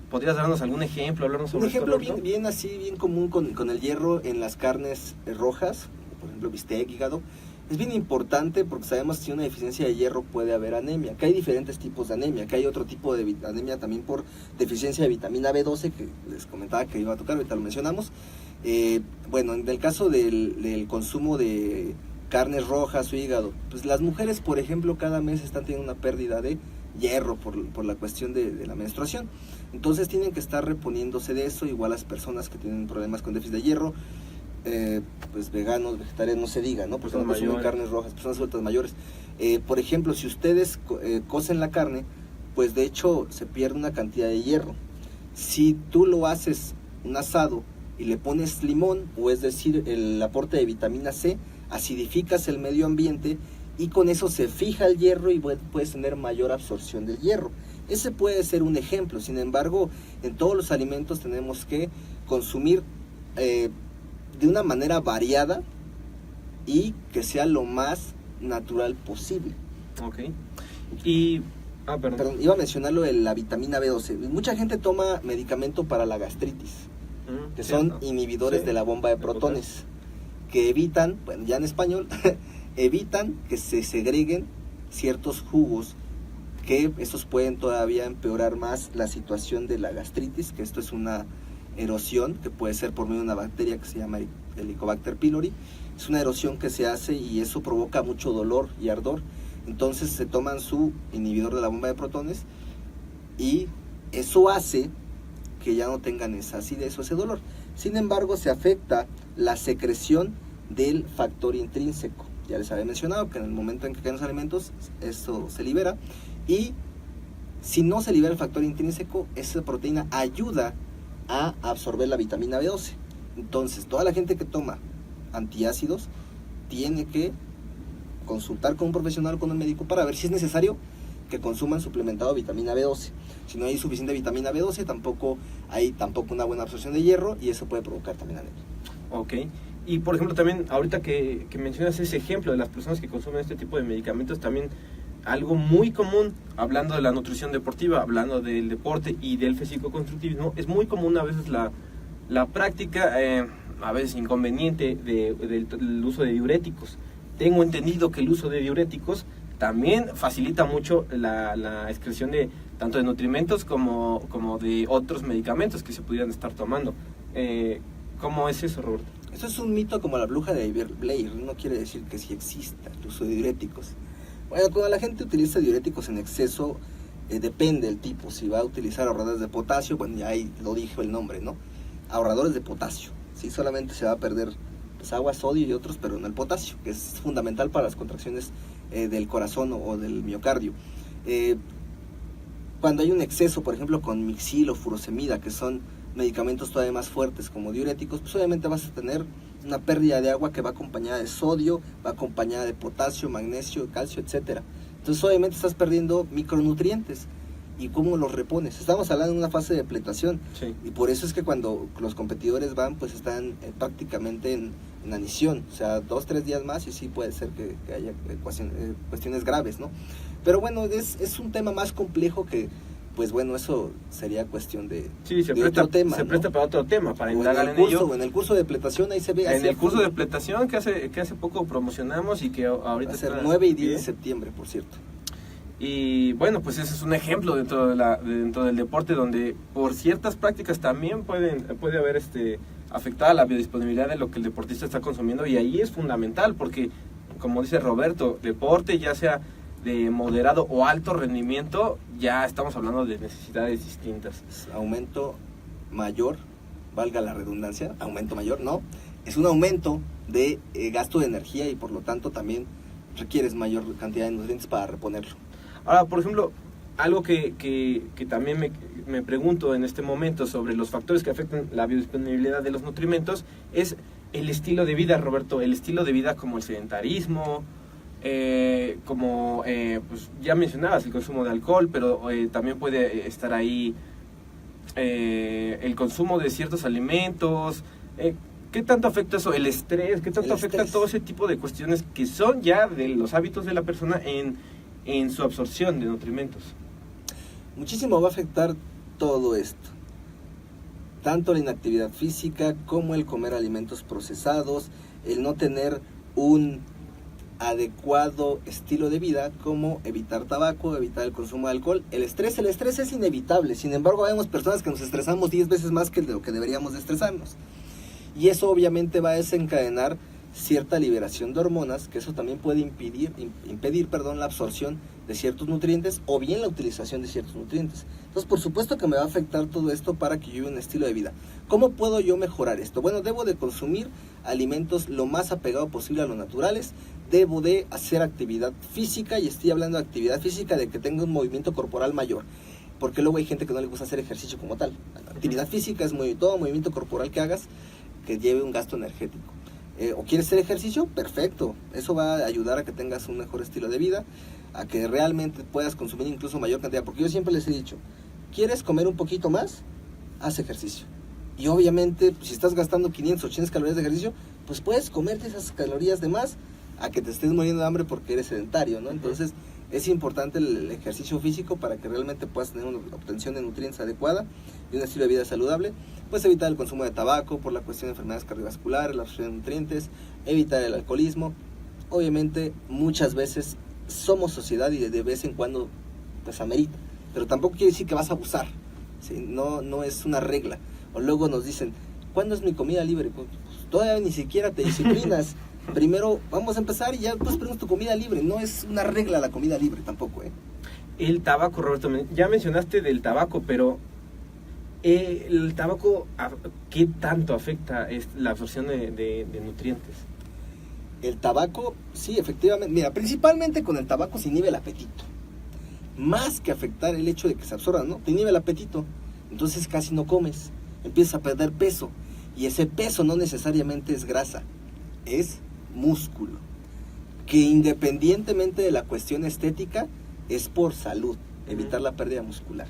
¿Podrías darnos algún ejemplo, hablarnos sobre esto? Un ejemplo bien común con el hierro en las carnes rojas, por ejemplo bistec, hígado. Es bien importante porque sabemos que si hay una deficiencia de hierro puede haber anemia, que hay diferentes tipos de anemia, que hay otro tipo de anemia también por deficiencia de vitamina B12, que les comentaba que iba a tocar, ahorita lo mencionamos. Bueno, en el caso del consumo de carnes rojas o hígado, pues las mujeres, por ejemplo, cada mes están teniendo una pérdida de hierro por la cuestión de la menstruación. Entonces tienen que estar reponiéndose de eso, igual las personas que tienen problemas con déficit de hierro, pues veganos, vegetarianos, no se diga, ¿no? Personas que consumen carnes rojas, personas adultas mayores. Por ejemplo, si ustedes cocen la carne, pues de hecho se pierde una cantidad de hierro. Si tú lo haces un asado y le pones limón, o es decir, el aporte de vitamina C, acidificas el medio ambiente y con eso se fija el hierro y puedes tener mayor absorción del hierro. Ese puede ser un ejemplo. Sin embargo, en todos los alimentos tenemos que consumir de una manera variada y que sea lo más natural posible. Ok. Y... Perdón, iba a mencionar lo de la vitamina B12. Mucha gente toma medicamento para la gastritis, que son inhibidores de la bomba de protones, que evitan, bueno, ya en español, evitan que se segreguen ciertos jugos, que estos pueden todavía empeorar más la situación de la gastritis, que esto es una erosión que puede ser por medio de una bacteria que se llama Helicobacter pylori. Es una erosión que se hace y eso provoca mucho dolor y ardor. Entonces se toman su inhibidor de la bomba de protones y eso hace que ya no tengan esa acidez o ese dolor. Sin embargo, se afecta la secreción del factor intrínseco. Ya les había mencionado que en el momento en que caen los alimentos, esto se libera. Y si no se libera el factor intrínseco, esa proteína ayuda a absorber la vitamina B12. Entonces, toda la gente que toma antiácidos tiene que consultar con un profesional, con un médico, para ver si es necesario que consuman suplementado vitamina B12. Si no hay suficiente vitamina B12, tampoco hay una buena absorción de hierro y eso puede provocar también anemia. Ok. Y por ejemplo también, ahorita que mencionas ese ejemplo de las personas que consumen este tipo de medicamentos, también algo muy común, hablando de la nutrición deportiva, hablando del deporte y del físico-constructivismo, es muy común a veces la práctica, a veces inconveniente, del uso de diuréticos. Tengo entendido que el uso de diuréticos también facilita mucho la excreción de tanto de nutrimentos como de otros medicamentos que se pudieran estar tomando. ¿Cómo es eso, Roberto? Eso es un mito como la bruja de Blair. No quiere decir que sí exista el uso de diuréticos. Bueno, cuando la gente utiliza diuréticos en exceso, depende del tipo. Si va a utilizar ahorradores de potasio, bueno, ya ahí lo dijo el nombre, ¿no? Ahorradores de potasio. Sí, solamente se va a perder agua, sodio y otros, pero no el potasio, que es fundamental para las contracciones del corazón o del miocardio. Cuando hay un exceso, por ejemplo, con Mixil o furosemida, que son medicamentos todavía más fuertes como diuréticos, pues obviamente vas a tener una pérdida de agua que va acompañada de sodio, va acompañada de potasio, magnesio, calcio, etcétera. Entonces obviamente estás perdiendo micronutrientes. ¿Y cómo los repones? Estamos hablando de una fase de depletación, sí. Y por eso es que cuando los competidores van, pues están prácticamente en anición, o sea, 2-3 días más y sí puede ser que haya cuestiones graves, ¿no? Pero bueno, es un tema más complejo que, pues bueno, eso sería cuestión de, otro tema. Se presta para otro tema, para indagar en ello. O en el curso de depletación, ahí se ve. En el curso de depletación que hace poco promocionamos y que ahorita va a ser 9 y 10 de septiembre, por cierto. Y bueno, pues ese es un ejemplo dentro del deporte donde por ciertas prácticas también puede haber afectada la biodisponibilidad de lo que el deportista está consumiendo, y ahí es fundamental porque, como dice Roberto, deporte ya sea de moderado o alto rendimiento, ya estamos hablando de necesidades distintas. Aumento mayor, valga la redundancia, aumento mayor, no, es un aumento de gasto de energía y por lo tanto también requieres mayor cantidad de nutrientes para reponerlo. Ahora, por ejemplo, algo que también me pregunto en este momento sobre los factores que afectan la biodisponibilidad de los nutrimentos es el estilo de vida, Roberto, el estilo de vida como el sedentarismo, pues ya mencionabas el consumo de alcohol, pero también puede estar ahí el consumo de ciertos alimentos. ¿Qué tanto afecta eso? El estrés, ¿qué tanto afecta todo ese tipo de cuestiones que son ya de los hábitos de la persona en su absorción de nutrimentos? Muchísimo va a afectar todo esto, tanto la inactividad física como el comer alimentos procesados, el no tener un adecuado estilo de vida, como evitar tabaco, evitar el consumo de alcohol. El estrés es inevitable, sin embargo vemos personas que nos estresamos 10 veces más que lo que deberíamos de estresarnos, y eso obviamente va a desencadenar cierta liberación de hormonas, que eso también puede impedir la absorción de ciertos nutrientes o bien la utilización de ciertos nutrientes. Entonces, por supuesto que me va a afectar todo esto para que yo lleve un estilo de vida. ¿Cómo puedo yo mejorar esto? Bueno, debo de consumir alimentos lo más apegado posible a los naturales, debo de hacer actividad física, y estoy hablando de actividad física de que tenga un movimiento corporal mayor. porque luego hay gente que no le gusta hacer ejercicio como tal. La actividad física es todo movimiento corporal que hagas que lleve un gasto energético. O quieres hacer ejercicio, perfecto, eso va a ayudar a que tengas un mejor estilo de vida, a que realmente puedas consumir incluso mayor cantidad, porque yo siempre les he dicho, ¿quieres comer un poquito más? Haz ejercicio. Y obviamente, pues, si estás gastando 500 o 800 calorías de ejercicio, pues puedes comerte esas calorías de más a que te estés muriendo de hambre porque eres sedentario, ¿no? Entonces, es importante el ejercicio físico para que realmente puedas tener una obtención de nutrientes adecuada y un estilo de vida saludable. Pues evitar el consumo de tabaco por la cuestión de enfermedades cardiovasculares, la absorción de nutrientes, evitar el alcoholismo. Obviamente, muchas veces somos sociedad y de vez en cuando pues amerita, pero tampoco quiere decir que vas a abusar, ¿sí? No es una regla. O luego nos dicen, ¿cuándo es mi comida libre? Pues todavía ni siquiera te disciplinas. Primero vamos a empezar y ya después ponemos tu comida libre. No es una regla la comida libre tampoco, ¿eh? El tabaco, Roberto, ya mencionaste del tabaco, pero el tabaco, ¿qué tanto afecta la absorción de nutrientes? El tabaco, sí, efectivamente. Mira, principalmente con el tabaco se inhibe el apetito. Más que afectar el hecho de que se absorba, ¿no? Te inhibe el apetito. Entonces casi no comes. Empiezas a perder peso. Y ese peso no necesariamente es grasa, es músculo. Que independientemente de la cuestión estética, es por salud, evitar la pérdida muscular.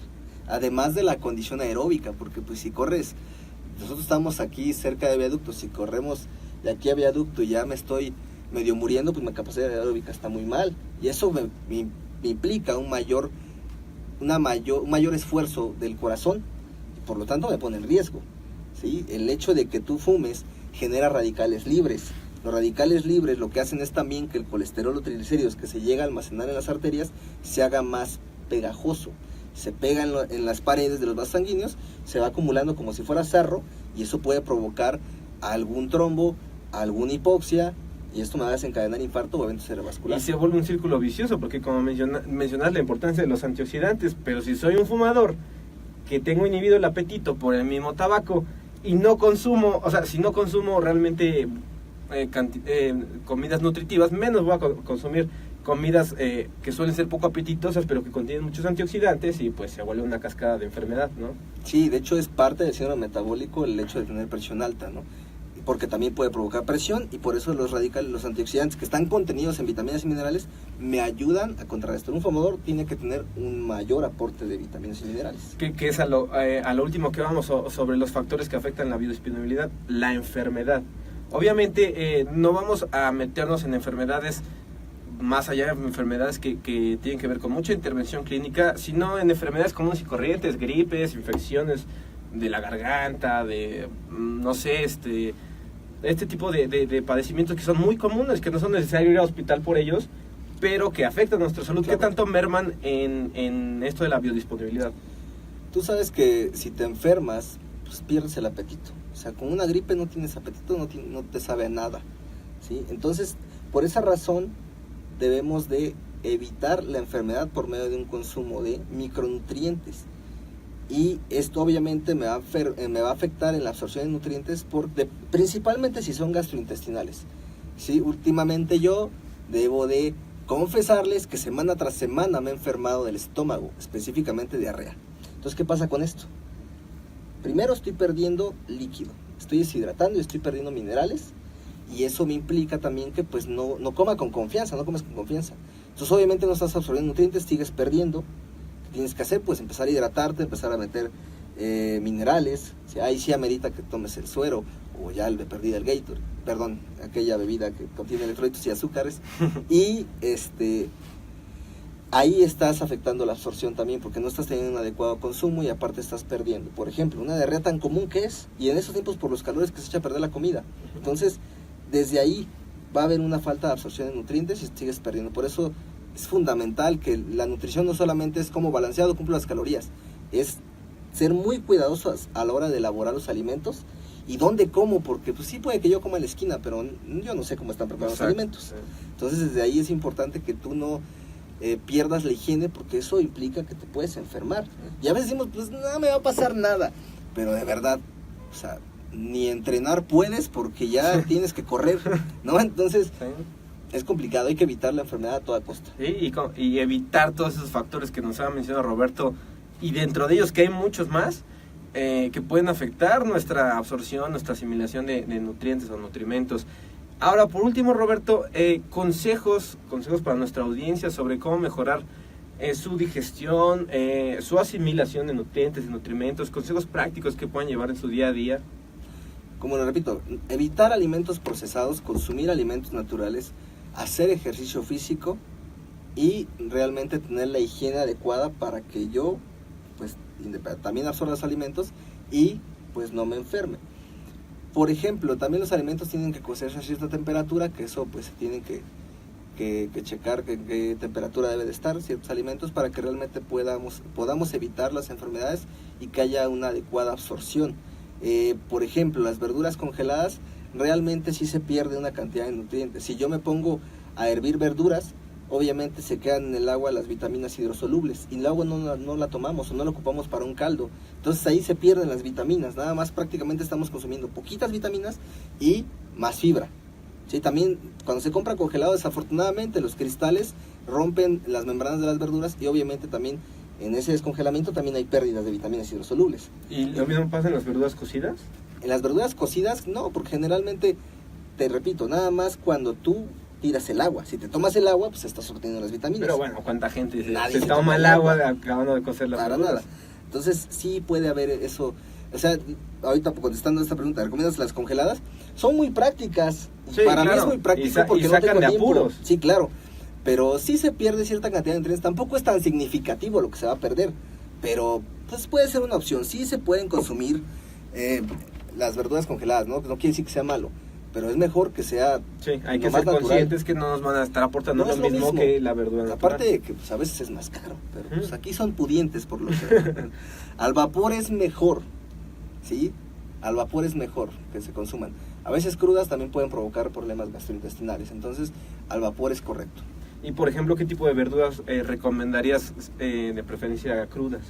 Además de la condición aeróbica, porque pues si corres, nosotros estamos aquí cerca de Viaducto, si corremos de aquí a Viaducto y ya me estoy medio muriendo, pues mi capacidad aeróbica está muy mal. Y eso me implica un mayor esfuerzo del corazón, y por lo tanto me pone en riesgo, ¿sí? El hecho de que tú fumes genera radicales libres. Los radicales libres lo que hacen es también que el colesterol o triglicéridos que se llega a almacenar en las arterias se haga más pegajoso. Se pega en las paredes de los vasos sanguíneos, se va acumulando como si fuera sarro y eso puede provocar algún trombo, alguna hipoxia y esto me va a desencadenar infarto o evento cerebrovascular. Y se vuelve un círculo vicioso porque como mencionas la importancia de los antioxidantes, pero si soy un fumador que tengo inhibido el apetito por el mismo tabaco y no consumo, o sea, si no consumo realmente comidas nutritivas, menos voy a consumir comidas que suelen ser poco apetitosas pero que contienen muchos antioxidantes y pues se vuelve una cascada de enfermedad, ¿no? Sí, de hecho es parte del síndrome metabólico el hecho de tener presión alta, ¿no? Porque también puede provocar presión y por eso los antioxidantes que están contenidos en vitaminas y minerales me ayudan a contrarrestar. Un fumador tiene que tener un mayor aporte de vitaminas y minerales. Que es a lo último que vamos sobre los factores que afectan la biodisponibilidad, la enfermedad. Obviamente no vamos a meternos en enfermedades más allá de enfermedades que tienen que ver con mucha intervención clínica, sino en enfermedades comunes y corrientes, gripes, infecciones de la garganta, de no sé, este tipo de padecimientos que son muy comunes, que no son necesario ir al hospital por ellos, pero que afectan a nuestra salud. Claro. ¿Qué tanto merman en esto de la biodisponibilidad? Tú sabes que si te enfermas, pues pierdes el apetito. O sea, con una gripe no tienes apetito, no te sabe a nada, ¿sí? Entonces, por esa razón, debemos de evitar la enfermedad por medio de un consumo de micronutrientes. Y esto obviamente me va a afectar en la absorción de nutrientes principalmente si son gastrointestinales. ¿Sí? Últimamente yo debo de confesarles que semana tras semana me he enfermado del estómago, específicamente diarrea. Entonces, ¿qué pasa con esto? Primero estoy perdiendo líquido, estoy deshidratando y estoy perdiendo minerales y eso me implica también que pues no comes con confianza. Entonces obviamente no estás absorbiendo nutrientes, sigues perdiendo. ¿Qué tienes que hacer? Pues empezar a hidratarte, empezar a meter minerales. Ahí sí amerita que tomes el suero o ya el de perdida el Gatorade, perdón, aquella bebida que contiene electrolitos y azúcares y ahí estás afectando la absorción también porque no estás teniendo un adecuado consumo y aparte estás perdiendo. Por ejemplo, una diarrea tan común que es, y en esos tiempos por los calores que se echa a perder la comida. Entonces, desde ahí va a haber una falta de absorción de nutrientes y sigues perdiendo. Por eso es fundamental que la nutrición no solamente es como balanceado, cumple las calorías, es ser muy cuidadosos a la hora de elaborar los alimentos y dónde como, porque pues sí puede que yo coma en la esquina, pero yo no sé cómo están preparados los alimentos. Entonces, desde ahí es importante que tú no pierdas la higiene porque eso implica que te puedes enfermar. Y a veces decimos, pues no me va a pasar nada, pero de verdad, o sea, ni entrenar puedes porque ya tienes que correr, ¿no? Entonces, es complicado, hay que evitar la enfermedad a toda costa. Sí, y evitar todos esos factores que nos ha mencionado Roberto, y dentro de ellos que hay muchos más que pueden afectar nuestra absorción, nuestra asimilación de nutrientes o nutrimentos. Ahora, por último, Roberto, consejos para nuestra audiencia sobre cómo mejorar su digestión, su asimilación de nutrientes y nutrimentos, consejos prácticos que puedan llevar en su día a día. Como lo repito, evitar alimentos procesados, consumir alimentos naturales, hacer ejercicio físico y realmente tener la higiene adecuada para que yo pues también absorba los alimentos y pues no me enferme. Por ejemplo, también los alimentos tienen que cocerse a cierta temperatura, que eso pues tienen que checar qué temperatura debe de estar ciertos alimentos para que realmente podamos evitar las enfermedades y que haya una adecuada absorción. Por ejemplo, las verduras congeladas realmente sí se pierde una cantidad de nutrientes. Si yo me pongo a hervir verduras, obviamente se quedan en el agua las vitaminas hidrosolubles y el agua no la tomamos o no la ocupamos para un caldo. Entonces ahí se pierden las vitaminas, nada más prácticamente estamos consumiendo poquitas vitaminas y más fibra. Sí, también cuando se compra congelado, desafortunadamente los cristales rompen las membranas de las verduras y obviamente también en ese descongelamiento también hay pérdidas de vitaminas hidrosolubles. ¿Y lo mismo pasa en las verduras cocidas? En las verduras cocidas no, porque generalmente, te repito, nada más cuando tú tiras el agua. Si te tomas el agua, pues estás obteniendo las vitaminas. Pero bueno, ¿cuánta gente Nadie se toma el agua acabando de cocer las para verduras? nada. Entonces sí puede haber eso. O sea, ahorita contestando esta pregunta, ¿recomiendas las congeladas? Son muy prácticas. Sí, para claro. mí es muy práctico porque y no sacan tengo de tiempo. apuros. Sí, claro. Pero sí se pierde cierta cantidad de nutrientes. Tampoco es tan significativo lo que se va a perder. Pero pues puede ser una opción. Sí se pueden consumir las verduras congeladas, ¿no? No quiere decir que sea malo. Pero es mejor que sea. Sí, hay que lo ser más conscientes natural. que no nos van a estar aportando No es lo lo mismo mismo. que la verdura natural. Aparte de que pues, a veces es más caro, pero pues, aquí son pudientes por lo que al vapor es mejor, ¿sí? Al vapor es mejor que se consuman. A veces crudas también pueden provocar problemas gastrointestinales, entonces al vapor es correcto. Y por ejemplo, ¿qué tipo de verduras recomendarías de preferencia crudas?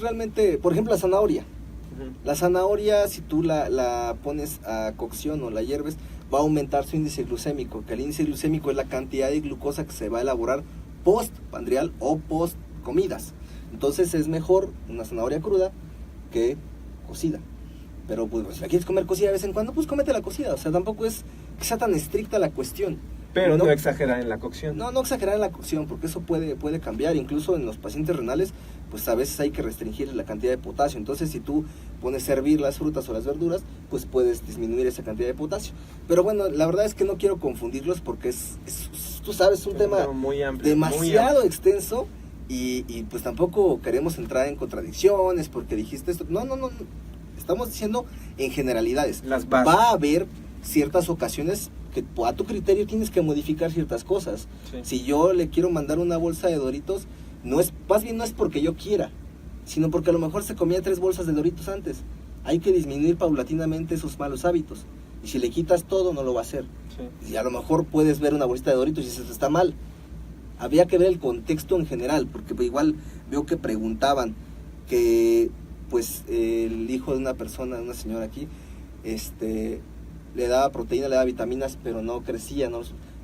Realmente, por ejemplo, la zanahoria. La zanahoria, si tú la pones a cocción o la hierves, va a aumentar su índice glucémico, que el índice glucémico es la cantidad de glucosa que se va a elaborar post-pandrial o post-comidas. Entonces es mejor una zanahoria cruda que cocida. Pero pues si la quieres comer cocida de vez en cuando, pues cómete la cocida. O sea, tampoco es que sea tan estricta la cuestión. Pero no exagerar en la cocción. No exagerar en la cocción, porque eso puede cambiar. Incluso en los pacientes renales, pues a veces hay que restringir la cantidad de potasio. Entonces, si tú pones a hervir las frutas o las verduras, pues puedes disminuir esa cantidad de potasio. Pero bueno, la verdad es que no quiero confundirlos porque tú sabes, es un tema muy amplio, demasiado extenso y pues tampoco queremos entrar en contradicciones porque dijiste esto. No. Estamos diciendo en generalidades. Las bases. Va a haber ciertas ocasiones que a tu criterio tienes que modificar ciertas cosas. Sí. Si yo le quiero mandar una bolsa de Doritos, más bien no es porque yo quiera, sino porque a lo mejor se comía 3 bolsas de Doritos antes. Hay que disminuir paulatinamente esos malos hábitos. Y si le quitas todo, no lo va a hacer. Sí. Y a lo mejor puedes ver una bolsita de Doritos y dices, está mal. Habría que ver el contexto en general, porque igual veo que preguntaban que pues el hijo de una persona, de una señora aquí, le daba proteína, le daba vitaminas, pero no crecía, ¿no?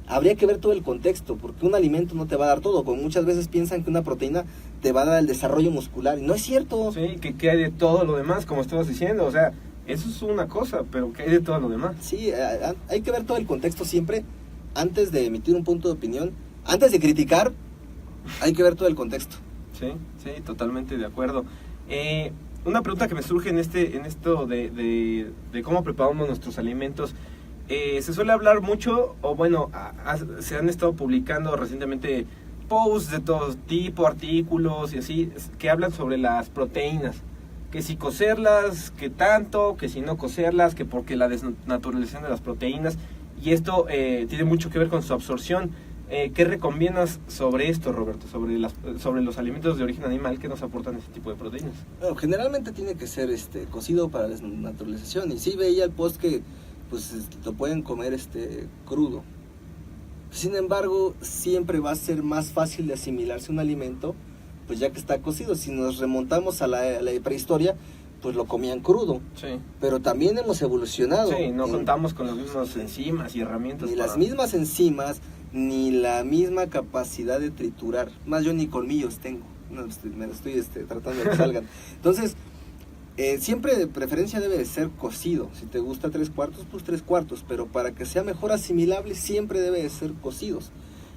Habría que ver todo el contexto, porque un alimento no te va a dar todo, como muchas veces piensan que una proteína te va a dar el desarrollo muscular, y no es cierto. Sí, que hay de todo lo demás, como estabas diciendo, o sea, eso es una cosa, pero que hay de todo lo demás. Sí, hay que ver todo el contexto siempre, antes de emitir un punto de opinión, antes de criticar, hay que ver todo el contexto. Sí, totalmente de acuerdo. Una pregunta que me surge en esto de cómo preparamos nuestros alimentos. Se suele hablar mucho, o bueno, se han estado publicando recientemente posts de todo tipo, artículos y así, que hablan sobre las proteínas. Que si cocerlas, que tanto, que si no cocerlas, que porque la desnaturalización de las proteínas. Y esto tiene mucho que ver con su absorción. ¿Qué recomiendas sobre esto, Roberto? Sobre los alimentos de origen animal que nos aportan ese tipo de proteínas. Bueno, generalmente tiene que ser cocido para desnaturalización. Y sí veía el post que pues lo pueden comer crudo. Sin embargo, siempre va a ser más fácil de asimilarse un alimento, pues ya que está cocido. Si nos remontamos a la prehistoria, pues lo comían crudo. Sí. Pero también hemos evolucionado. Sí, no contamos con las mismas enzimas y herramientas. Ni las mismas enzimas, ni la misma capacidad de triturar. Más yo ni colmillos tengo. No, me lo estoy tratando de que salgan. Entonces, siempre de preferencia debe de ser cocido. Si te gusta 3/4, pues 3/4, pero para que sea mejor asimilable siempre debe de ser cocidos.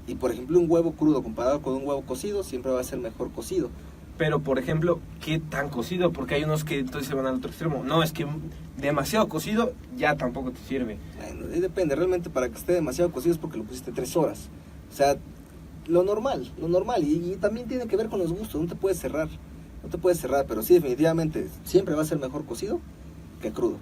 Y por ejemplo, un huevo crudo comparado con un huevo cocido siempre va a ser mejor cocido. Pero, por ejemplo, ¿qué tan cocido? Porque hay unos que entonces se van al otro extremo. No, es que demasiado cocido ya tampoco te sirve. Bueno, depende, realmente para que esté demasiado cocido es porque lo pusiste 3 horas. O sea, lo normal. Y también tiene que ver con los gustos, no te puedes cerrar, pero sí, definitivamente, siempre va a ser mejor cocido que crudo.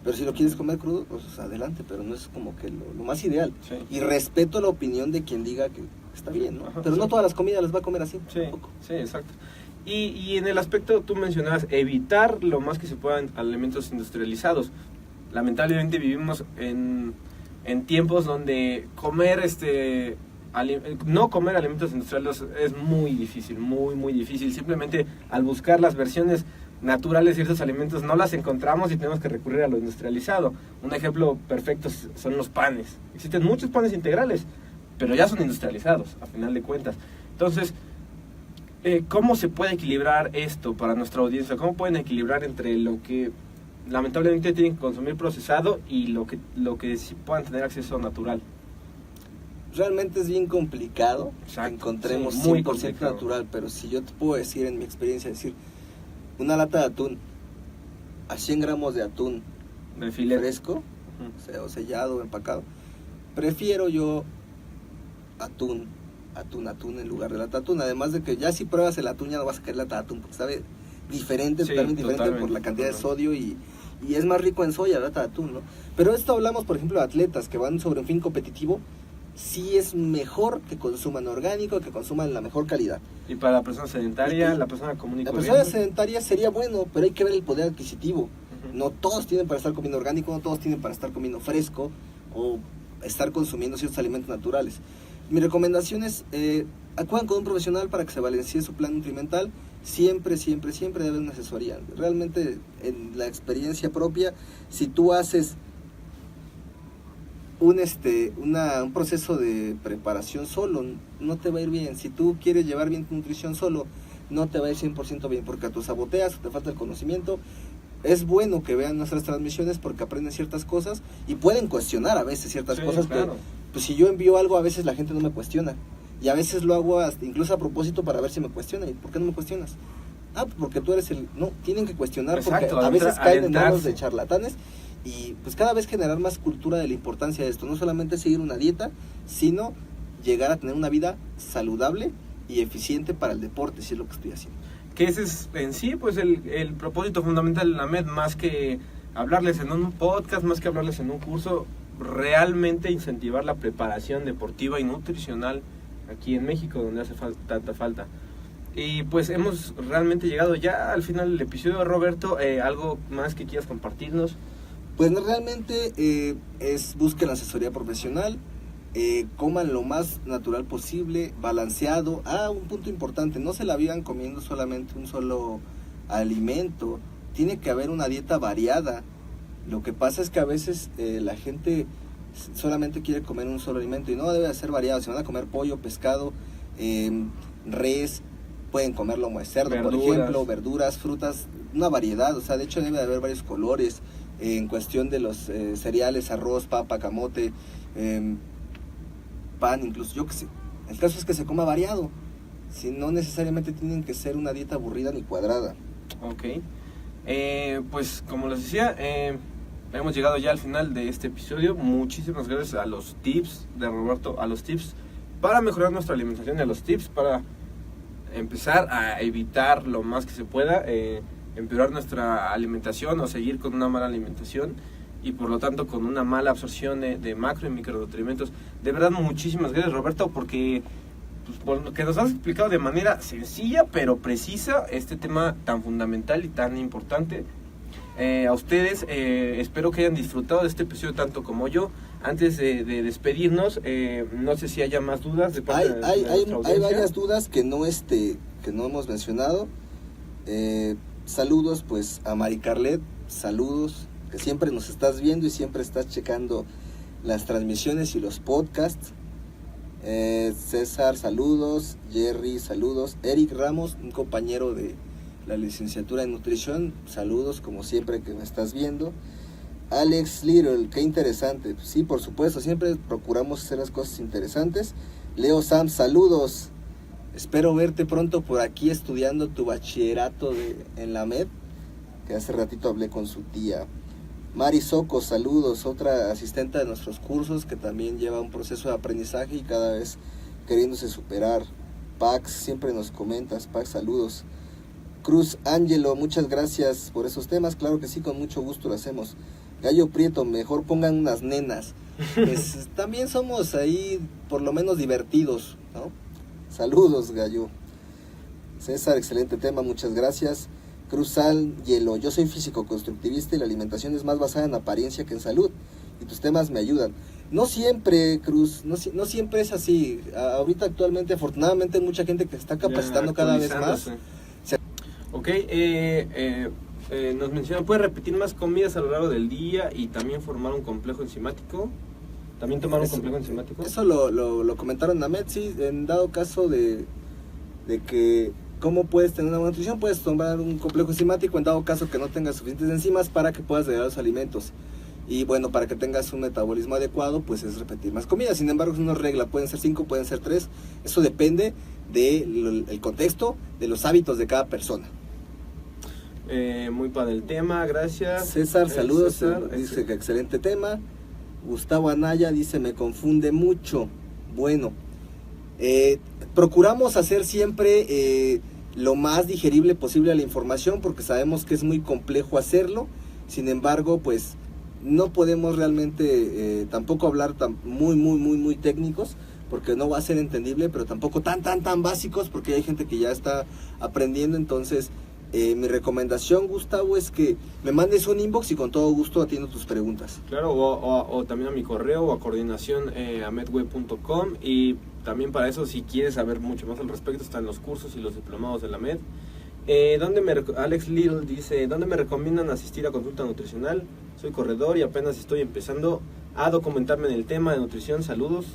Pero si lo quieres comer crudo, pues adelante, pero no es como que lo más ideal. Sí. Y respeto la opinión de quien diga que está bien, ¿no? Ajá, pero sí. no todas las comidas las va a comer así. Sí, sí, exacto. Y en el aspecto, tú mencionabas, evitar lo más que se puedan alimentos industrializados. Lamentablemente vivimos en tiempos donde comer no comer alimentos industriales es muy difícil, muy difícil. Simplemente al buscar las versiones naturales de ciertos alimentos no las encontramos y tenemos que recurrir a lo industrializado. Un ejemplo perfecto son los panes. Existen muchos panes integrales, pero ya son industrializados, a final de cuentas. Entonces, ¿cómo se puede equilibrar esto para nuestra audiencia? ¿Cómo pueden equilibrar entre lo que lamentablemente tienen que consumir procesado y lo que sí puedan tener acceso natural? Realmente es bien complicado. Exacto, que encontremos sí, muy 100% complicado. natural, pero si yo te puedo decir en mi experiencia, una lata de atún a 100 gramos de atún De filete. fresco, o sellado o empacado, prefiero yo atún en lugar de lata de atún. Además de que ya si pruebas el atún ya no vas a querer lata de atún porque sabe diferente, Sí, totalmente diferente por la cantidad de sodio y es más rico en soya la lata de atún, ¿no? Pero esto hablamos, por ejemplo, de atletas que van sobre un fin competitivo. Sí es mejor que consuman orgánico, que consuman la mejor calidad. Y para la persona sedentaria, la persona común y La corriente. persona sedentaria sería bueno, pero hay que ver el poder adquisititiva. No todos tienen para estar comiendo orgánico, no todos tienen para estar comiendo fresco o estar consumiendo ciertos alimentos naturales. Mi recomendación es, acudan con un profesional para que se balancee su plan nutrimental. Siempre debe haber una asesoría. Realmente, en la experiencia propia, si tú haces un proceso de preparación solo, no te va a ir bien. Si tú quieres llevar bien tu nutrición solo, no te va a ir 100% bien, porque te saboteas, te falta el conocimiento. Es bueno que vean nuestras transmisiones porque aprenden ciertas cosas y pueden cuestionar a veces ciertas cosas. Claro. Que, pues si yo envío algo, a veces la gente no me cuestiona. Y a veces lo hago incluso a propósito para ver si me cuestionan. ¿Y por qué no me cuestionas? Pues porque tú eres no, tienen que cuestionar. Exacto, porque a veces caen en manos adentrarse. de charlatanes. Y pues cada vez generar más cultura de la importancia de esto. No solamente seguir una dieta, sino llegar a tener una vida saludable y eficiente para el deporte, si es lo que estoy haciendo. Que ese es en sí pues el propósito fundamental de la MED, más que hablarles en un podcast, más que hablarles en un curso, realmente incentivar la preparación deportiva y nutricional aquí en México, donde hace tanta falta. Y pues hemos realmente llegado ya al final del episodio. Roberto, ¿algo más que quieras compartirnos? Pues realmente busquen asesoría profesional, coman lo más natural posible, balanceado. Un punto importante, no se la vivan comiendo solamente un solo alimento, tiene que haber una dieta variada. Lo que pasa es que a veces la gente solamente quiere comer un solo alimento y no debe de ser variado. Si van a comer pollo, pescado, res, pueden comer lomo de cerdo, por ejemplo, verduras, frutas, una variedad. O sea, de hecho debe de haber varios colores. En cuestión de los cereales, arroz, papa, camote, pan, incluso, yo que sé. El caso es que se coma variado. Si no necesariamente tienen que ser una dieta aburrida ni cuadrada. Ok. Pues como les decía, hemos llegado ya al final de este episodio. Muchísimas gracias a los tips de Roberto, a los tips para mejorar nuestra alimentación y a los tips para empezar a evitar lo más que se pueda empeorar nuestra alimentación o seguir con una mala alimentación y por lo tanto con una mala absorción de macro y micronutrientes. De verdad, muchísimas gracias, Roberto, porque pues, por lo que nos has explicado de manera sencilla pero precisa este tema tan fundamental y tan importante. A ustedes espero que hayan disfrutado de este episodio tanto como yo. Antes de despedirnos, no sé si haya más dudas de parte de nuestra audiencia. Hay varias dudas que no hemos mencionado. Saludos pues a Mari Carlet, saludos, que siempre nos estás viendo y siempre estás checando las transmisiones y los podcasts. César, saludos. Jerry, saludos. Eric Ramos, un compañero de la licenciatura en nutrición, saludos como siempre que me estás viendo. Alex Little, qué interesante. Sí, por supuesto, siempre procuramos hacer las cosas interesantes. Leo Sam, saludos. Espero verte pronto por aquí estudiando tu bachillerato en la MED, que hace ratito hablé con su tía. Mari Soco, saludos, otra asistente de nuestros cursos que también lleva un proceso de aprendizaje y cada vez queriéndose superar. Pax, siempre nos comentas. Pax, saludos. Cruz Ángelo, muchas gracias por esos temas. Claro que sí, con mucho gusto lo hacemos. Gallo Prieto, mejor pongan unas nenas. Pues también somos ahí por lo menos divertidos, ¿no? Saludos, Gallo. César, excelente tema, muchas gracias. Cruz Ángelo, yo soy físico constructivista y la alimentación es más basada en apariencia que en salud. Y tus temas me ayudan. No siempre, Cruz, no siempre es así. Ahorita actualmente, afortunadamente, hay mucha gente que está capacitando cada vez más. Ok, nos menciona, ¿puede repetir más comidas a lo largo del día y también formar un complejo enzimático? ¿También tomar un complejo enzimático? Eso lo comentaron a Met, sí, en dado caso de que cómo puedes tener una buena nutrición, puedes tomar un complejo enzimático en dado caso que no tengas suficientes enzimas para que puedas degradar los alimentos. Y bueno, para que tengas un metabolismo adecuado, pues es repetir más comidas. Sin embargo, es una regla, pueden ser 5, pueden ser 3. Eso depende del contexto, de los hábitos de cada persona. Muy padre el tema, gracias. César, saludos, dice que excelente tema. Gustavo Anaya dice, me confunde mucho. Bueno, procuramos hacer siempre lo más digerible posible la información porque sabemos que es muy complejo hacerlo. Sin embargo, pues no podemos realmente tampoco hablar muy técnicos porque no va a ser entendible, pero tampoco tan básicos porque hay gente que ya está aprendiendo. Entonces mi recomendación, Gustavo, es que me mandes un inbox y con todo gusto atiendo tus preguntas. Claro, o también a mi correo o a coordinación@medweb.com. Y también para eso, si quieres saber mucho más al respecto, están los cursos y los diplomados de la MED. Alex Little dice, ¿dónde me recomiendan asistir a consulta nutricional? Soy corredor y apenas estoy empezando a documentarme en el tema de nutrición. Saludos.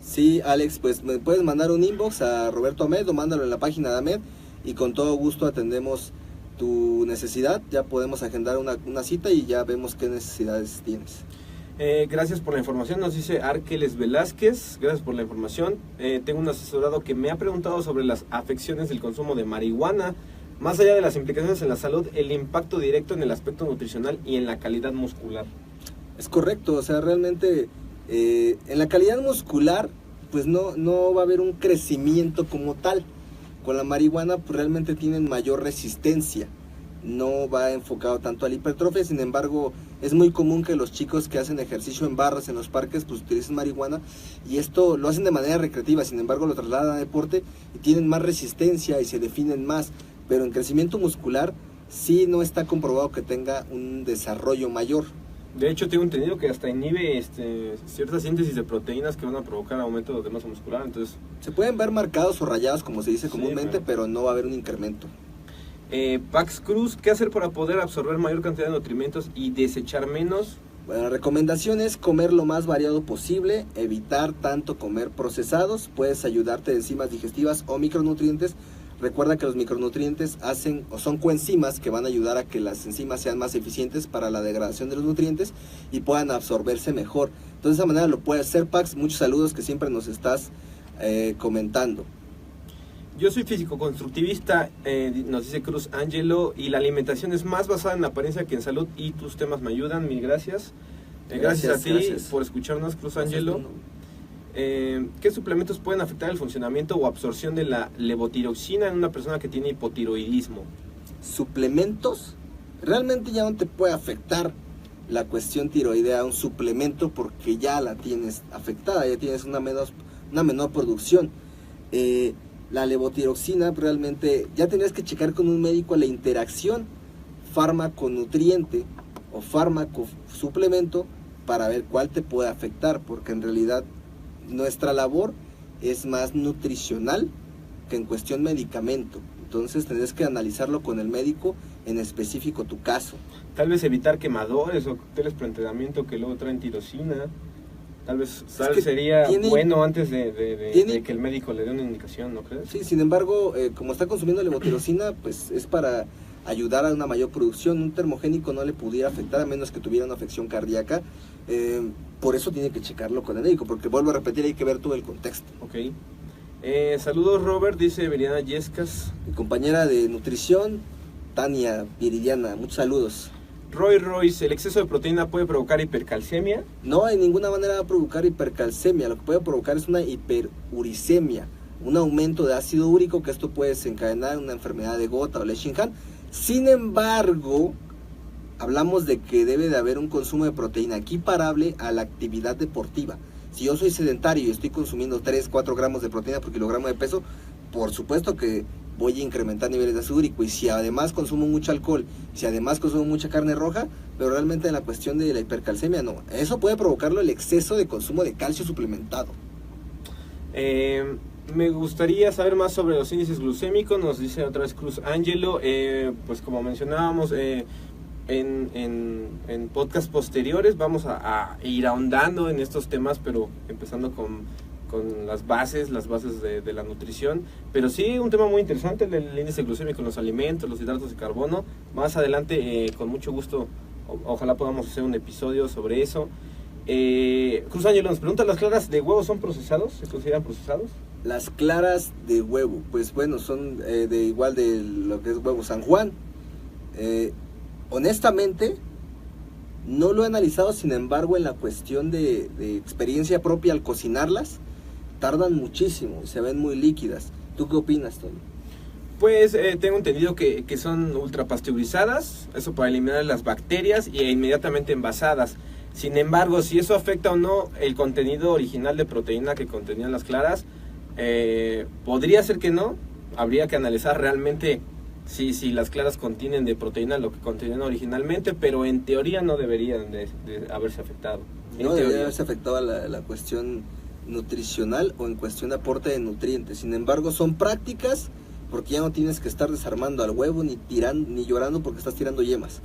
Sí, Alex, pues me puedes mandar un inbox a Roberto Amed o mándalo en la página de Amed y con todo gusto atendemos tu necesidad. Ya podemos agendar una cita y ya vemos qué necesidades tienes. Gracias por la información, nos dice Arqueles Velázquez, gracias por la información. Tengo un asesorado que me ha preguntado sobre las afecciones del consumo de marihuana, más allá de las implicaciones en la salud, el impacto directo en el aspecto nutricional y en la calidad muscular. Es correcto, o sea, realmente en la calidad muscular pues no va a haber un crecimiento como tal. Con la marihuana pues realmente tienen mayor resistencia. No va enfocado tanto a la hipertrofia, sin embargo es muy común que los chicos que hacen ejercicio en barras en los parques pues utilicen marihuana y esto lo hacen de manera recreativa, sin embargo lo trasladan a deporte y tienen más resistencia y se definen más, pero en crecimiento muscular sí no está comprobado que tenga un desarrollo mayor. De hecho tengo entendido que hasta inhibe cierta síntesis de proteínas que van a provocar aumento de masa muscular, entonces... Se pueden ver marcados o rayados como se dice comúnmente, sí, pero no va a haber un incremento. Pax Cruz, ¿qué hacer para poder absorber mayor cantidad de nutrimentos y desechar menos? Bueno, la recomendación es comer lo más variado posible, evitar tanto comer procesados, puedes ayudarte de enzimas digestivas o micronutrientes. Recuerda que los micronutrientes hacen o son coenzimas que van a ayudar a que las enzimas sean más eficientes para la degradación de los nutrientes y puedan absorberse mejor. Entonces de esa manera lo puedes hacer, Pax. Muchos saludos que siempre nos estás comentando. Yo soy físico-constructivista, nos dice Cruz Ángelo, y la alimentación es más basada en la apariencia que en salud y tus temas me ayudan, mil gracias. Gracias a ti por escucharnos, Cruz Ángelo. ¿Qué suplementos pueden afectar el funcionamiento o absorción de la levotiroxina en una persona que tiene hipotiroidismo? ¿Suplementos? Realmente ya no te puede afectar la cuestión tiroidea un suplemento porque ya la tienes afectada, ya tienes una menor producción. La levotiroxina realmente ya tendrías que checar con un médico la interacción fármaco-nutriente o fármaco-suplemento para ver cuál te puede afectar, porque en realidad nuestra labor es más nutricional que en cuestión medicamento. Entonces tendrás que analizarlo con el médico, en específico tu caso. Tal vez evitar quemadores o cócteles preentrenamiento que luego traen tirosina. Tal vez que sería tiene- bueno antes de tiene- que el médico le dé una indicación, ¿no crees? Sí, sin embargo, como está consumiendo levotirosina, pues es para ayudar a una mayor producción. Un termogénico no le pudiera afectar a menos que tuviera una afección cardíaca. Por eso tiene que checarlo con el médico, porque vuelvo a repetir, hay que ver todo el contexto. Ok. Saludos, Robert, dice Viridiana Yescas. Mi compañera de nutrición, Tania Viridiana, muchos saludos. Roy Royce, ¿el exceso de proteína puede provocar hipercalcemia? No, de ninguna manera va a provocar hipercalcemia. Lo que puede provocar es una hiperuricemia, un aumento de ácido úrico, que esto puede desencadenar una enfermedad de gota o Leschingham. Sin embargo, hablamos de que debe de haber un consumo de proteína equiparable a la actividad deportiva. Si yo soy sedentario y estoy consumiendo 3-4 gramos de proteína por kilogramo de peso, por supuesto que voy a incrementar niveles de ácido úrico. Y si además consumo mucho alcohol, si además consumo mucha carne roja, pero realmente en la cuestión de la hipercalcemia no. Eso puede provocarlo el exceso de consumo de calcio suplementado. Me gustaría saber más sobre los índices glucémicos, nos dice otra vez Cruz Angelo. Pues como mencionábamos en podcast posteriores, vamos a ir ahondando en estos temas, pero empezando con las bases de la nutrición. Pero sí, un tema muy interesante, el índice glucémico en los alimentos, los hidratos de carbono. Más adelante, con mucho gusto, ojalá podamos hacer un episodio sobre eso. Cruz Ángel nos pregunta, ¿las claras de huevo son procesados? ¿Se consideran procesados? Las claras de huevo, pues bueno, son de igual de lo que es huevo San Juan. Honestamente, no lo he analizado, sin embargo, en la cuestión de experiencia propia al cocinarlas, tardan muchísimo y se ven muy líquidas. ¿Tú qué opinas, Tony? Pues tengo entendido que son ultra pasteurizadas, eso para eliminar las bacterias, y inmediatamente envasadas. Sin embargo, si eso afecta o no el contenido original de proteína que contenían las claras, podría ser que no. Habría que analizar realmente si las claras contienen de proteína lo que contenían originalmente, pero en teoría no deberían de haberse afectado. No debería haberse afectado la cuestión nutricional o en cuestión de aporte de nutrientes. Sin embargo, son prácticas porque ya no tienes que estar desarmando al huevo ni llorando porque estás tirando yemas.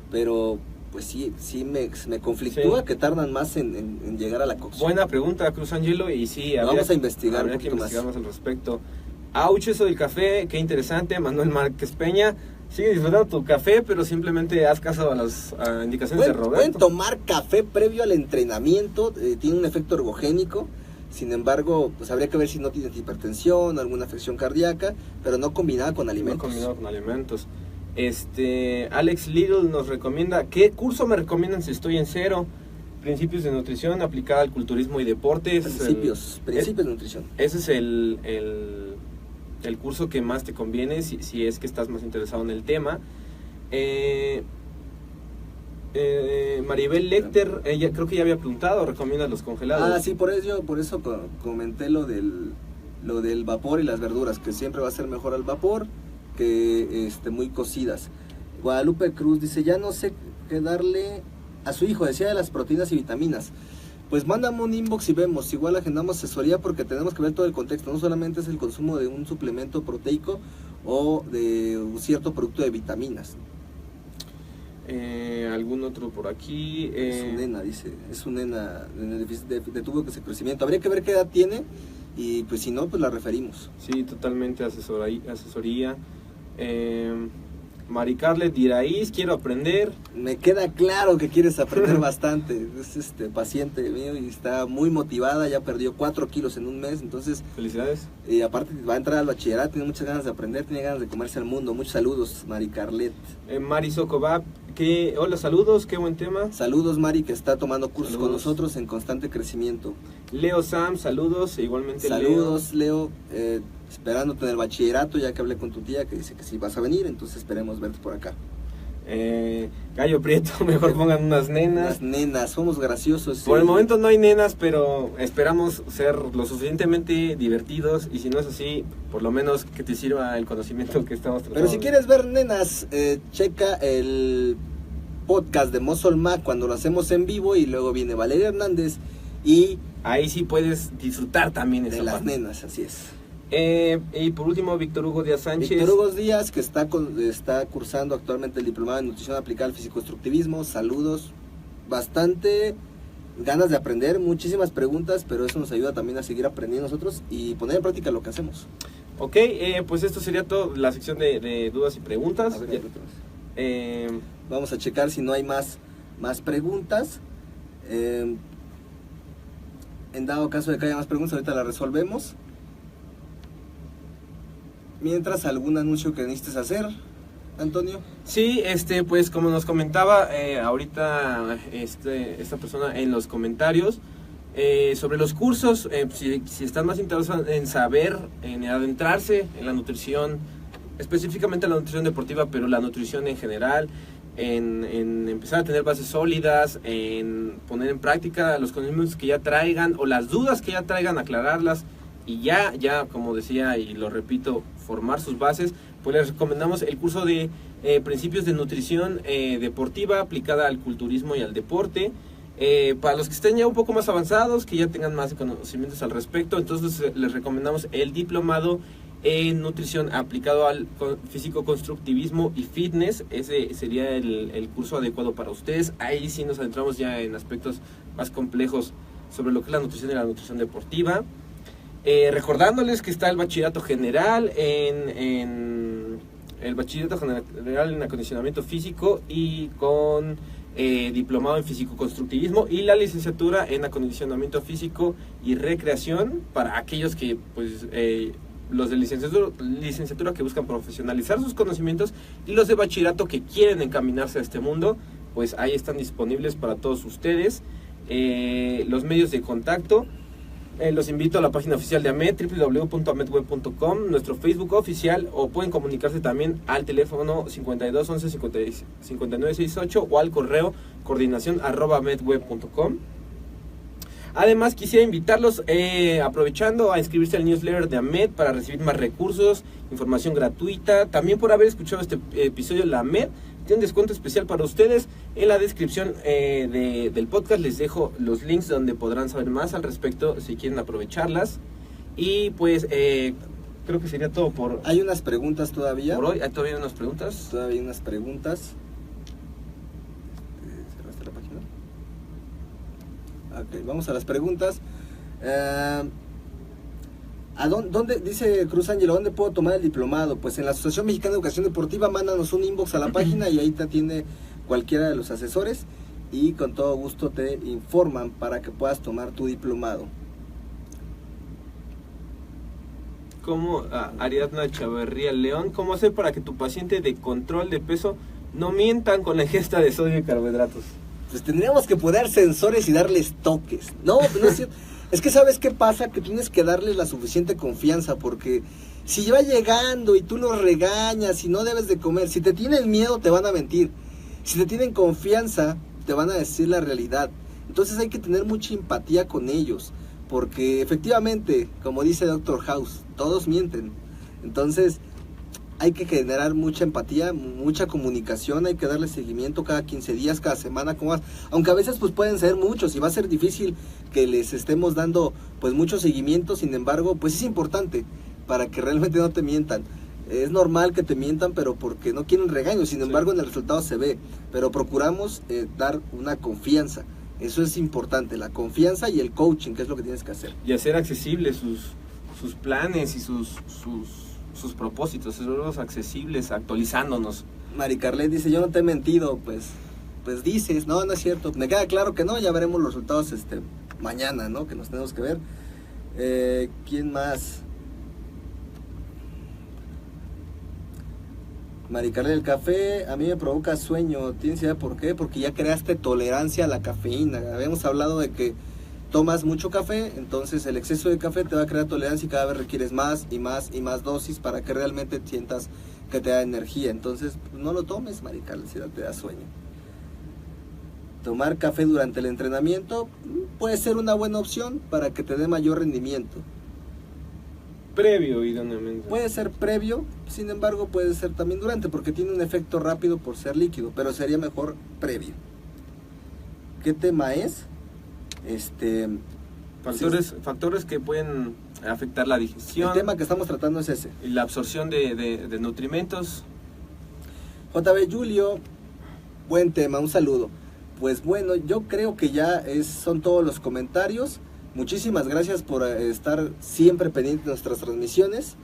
Pero pues sí me conflictúa, sí, que tardan más en llegar a la cocción. Buena pregunta, Cruz Angelo, y sí, vamos a investigar un poquito más al respecto. Auch, eso del café, qué interesante. Manuel Márquez Peña, sigue disfrutando tu café, pero simplemente haz caso a las indicaciones de Roberto. Pueden tomar café previo al entrenamiento, tiene un efecto ergogénico. Sin embargo, pues habría que ver si no tienes hipertensión, alguna afección cardíaca, pero no combinada con alimentos. No combinada con alimentos. Alex Little nos recomienda, ¿qué curso me recomiendan si estoy en cero? Principios de nutrición aplicada al culturismo y deportes. Principios de nutrición. Ese es el curso que más te conviene si es que estás más interesado en el tema. Maribel Lecter, ella creo que ya había preguntado, recomienda los congelados. Sí, por eso comenté lo del vapor y las verduras, que siempre va a ser mejor al vapor que muy cocidas. Guadalupe Cruz dice, ya no sé qué darle a su hijo, decía de las proteínas y vitaminas. Pues mándame un inbox y vemos, igual agendamos asesoría porque tenemos que ver todo el contexto, no solamente es el consumo de un suplemento proteico o de un cierto producto de vitaminas. ¿Algún otro por aquí? Es un nena, dice, es un nena de tubo de crecimiento. Habría que ver qué edad tiene y pues si no, pues la referimos. Sí, totalmente asesoría. Mari Carlet Diraís, quiero aprender. Me queda claro que quieres aprender bastante. Es paciente mío y está muy motivada, ya perdió 4 kilos en un mes, entonces... Felicidades. Y aparte va a entrar al bachillerato, tiene muchas ganas de aprender, tiene ganas de comerse el mundo. Muchos saludos, Mari Carlet. Mari Socobab, hola, saludos, qué buen tema. Saludos, Mari, que está tomando cursos con nosotros en constante crecimiento. Leo Sam, saludos, igualmente. Saludos, Leo, esperándote en el bachillerato, ya que hablé con tu tía que dice que sí vas a venir, entonces esperemos verte por acá. Gallo Prieto, mejor pongan unas nenas. Las nenas, somos graciosos. Por el momento no hay nenas, pero esperamos ser lo suficientemente divertidos, y si no es así, por lo menos que te sirva el conocimiento que estamos tratando. Pero si quieres ver nenas, checa el podcast de Muscle Mac cuando lo hacemos en vivo, y luego viene Valeria Hernández y... ahí sí puedes disfrutar también de esa las parte. nenas, así es. Y por último, Víctor Hugo Díaz Sánchez. Víctor Hugo Díaz, que está cursando actualmente el diplomado en nutrición aplicada al fisicoconstructivismo. Saludos. Bastante ganas de aprender, muchísimas preguntas, pero eso nos ayuda también a seguir aprendiendo nosotros y poner en práctica lo que hacemos. Ok, pues esto sería todo, la sección de dudas y preguntas. A ver, vamos a checar si no hay más preguntas. En dado caso de que haya más preguntas, ahorita las resolvemos. Mientras, ¿algún anuncio que necesites hacer, Antonio? Sí, pues como nos comentaba ahorita esta persona en los comentarios, sobre los cursos, si están más interesados en saber, en adentrarse en la nutrición, específicamente la nutrición deportiva, pero la nutrición en general, en empezar a tener bases sólidas, en poner en práctica los conocimientos que ya traigan o las dudas que ya traigan, aclararlas y ya como decía y lo repito, formar sus bases, pues les recomendamos el curso de principios de nutrición deportiva aplicada al culturismo y al deporte. Para los que estén ya un poco más avanzados, que ya tengan más conocimientos al respecto, entonces les recomendamos el diplomado en nutrición aplicado al físico-constructivismo y fitness. Ese sería el curso adecuado para ustedes. Ahí sí nos adentramos ya en aspectos más complejos sobre lo que es la nutrición y la nutrición deportiva. Recordándoles que está el bachillerato general en acondicionamiento físico y con diplomado en físico-constructivismo y la licenciatura en acondicionamiento físico y recreación para aquellos que pues los de licenciatura que buscan profesionalizar sus conocimientos y los de bachillerato que quieren encaminarse a este mundo, pues ahí están disponibles para todos ustedes. Los medios de contacto, los invito a la página oficial de AMED, www.amedweb.com, nuestro Facebook oficial, o pueden comunicarse también al teléfono 52 11 59 68 o al correo coordinación@amedweb.com. Además quisiera invitarlos, aprovechando, a inscribirse al newsletter de AMED para recibir más recursos, información gratuita. También por haber escuchado este episodio de la AMED, tiene un descuento especial para ustedes. En la descripción del podcast les dejo los links donde podrán saber más al respecto si quieren aprovecharlas. Y pues creo que sería todo por... Hay unas preguntas todavía. Por hoy, ¿hay todavía unas preguntas? Todavía hay unas preguntas. ¿Cerraste la página? Ok, vamos a las preguntas. ¿A dónde, dice Cruz Ángelo, dónde puedo tomar el diplomado? Pues en la Asociación Mexicana de Educación Deportiva, mándanos un inbox a la página y ahí te atiende cualquiera de los asesores y con todo gusto te informan para que puedas tomar tu diplomado. ¿Cómo, Ariadna Chavarría León, cómo hacer para que tu paciente de control de peso no mientan con la ingesta de sodio y carbohidratos? Pues tendríamos que poner sensores y darles toques. No es cierto. Es que ¿sabes qué pasa? Que tienes que darles la suficiente confianza, porque si va llegando y tú los regañas y no debes de comer, si te tienen miedo te van a mentir, si te tienen confianza te van a decir la realidad. Entonces hay que tener mucha empatía con ellos, porque efectivamente, como dice Dr. House, todos mienten. Entonces hay que generar mucha empatía, mucha comunicación, hay que darle seguimiento cada 15 días, cada semana, como más. Aunque a veces pues pueden ser muchos y va a ser difícil que les estemos dando pues mucho seguimiento, sin embargo pues es importante para que realmente no te mientan. Es normal que te mientan, pero porque no quieren regaños, sin embargo en el resultado se ve, pero procuramos dar una confianza. Eso es importante, la confianza y el coaching, que es lo que tienes que hacer. Y hacer accesibles sus planes y sus propósitos, hacerlos accesibles, actualizándonos. Mari Carlet dice, yo no te he mentido, pues dices, no es cierto, me queda claro que no, ya veremos los resultados mañana, ¿no? Que nos tenemos que ver. ¿Quién más? Mari Carlet, el café a mí me provoca sueño, ¿tienes idea por qué? Porque ya creaste tolerancia a la cafeína. Habíamos hablado de que tomas mucho café, entonces el exceso de café te va a crear tolerancia y cada vez requieres más y más y más dosis para que realmente sientas que te da energía. Entonces no lo tomes, Mari Carlet, si no te da sueño. Tomar café durante el entrenamiento puede ser una buena opción para que te dé mayor rendimiento. Previo, idóneamente. Puede ser previo, sin embargo puede ser también durante, porque tiene un efecto rápido por ser líquido, pero sería mejor previo. ¿Qué tema es? Factores que pueden afectar la digestión. El tema que estamos tratando es ese. Y la absorción de nutrimentos. JB Julio, buen tema, un saludo. Pues bueno, yo creo que ya son todos los comentarios. Muchísimas gracias por estar siempre pendiente de nuestras transmisiones.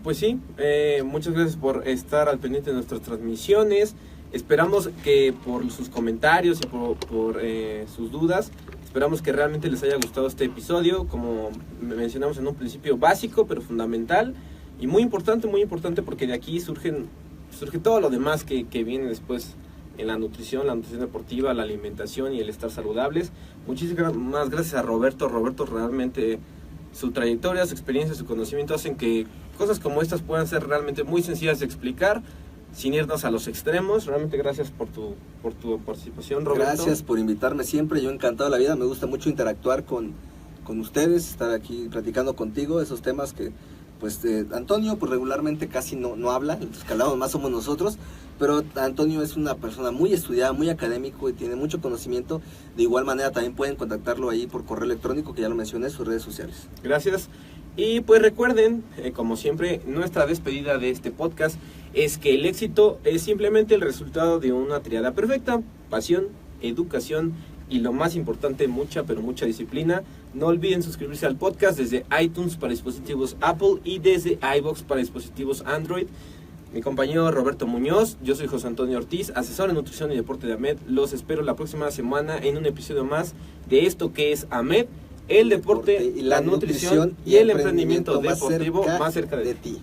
Pues sí, muchas gracias por estar al pendiente de nuestras transmisiones. Esperamos que por sus comentarios y por sus dudas, esperamos que realmente les haya gustado este episodio, como mencionamos en un principio, básico pero fundamental y muy importante porque de aquí surge todo lo demás que viene después en la nutrición deportiva, la alimentación y el estar saludables. Muchísimas gracias a Roberto. Roberto, realmente su trayectoria, su experiencia, su conocimiento hacen que cosas como estas puedan ser realmente muy sencillas de explicar sin irnos a los extremos. Realmente gracias por tu participación, Roberto. Gracias por invitarme siempre, yo encantado de la vida, me gusta mucho interactuar con ustedes, estar aquí platicando contigo, esos temas que pues Antonio pues regularmente casi no habla, los que hablamos más somos nosotros, pero Antonio es una persona muy estudiada, muy académico y tiene mucho conocimiento. De igual manera también pueden contactarlo ahí por correo electrónico, que ya lo mencioné, sus redes sociales. Gracias. Y pues recuerden, como siempre, nuestra despedida de este podcast es que el éxito es simplemente el resultado de una triada perfecta: pasión, educación y, lo más importante, mucha disciplina. No olviden suscribirse al podcast desde iTunes para dispositivos Apple y desde iVoox para dispositivos Android. Mi compañero Roberto Muñoz, yo soy José Antonio Ortiz, asesor en nutrición y deporte de AMED. Los espero la próxima semana en un episodio más de esto que es AMED, el deporte, la nutrición y el emprendimiento deportivo más cerca de ti.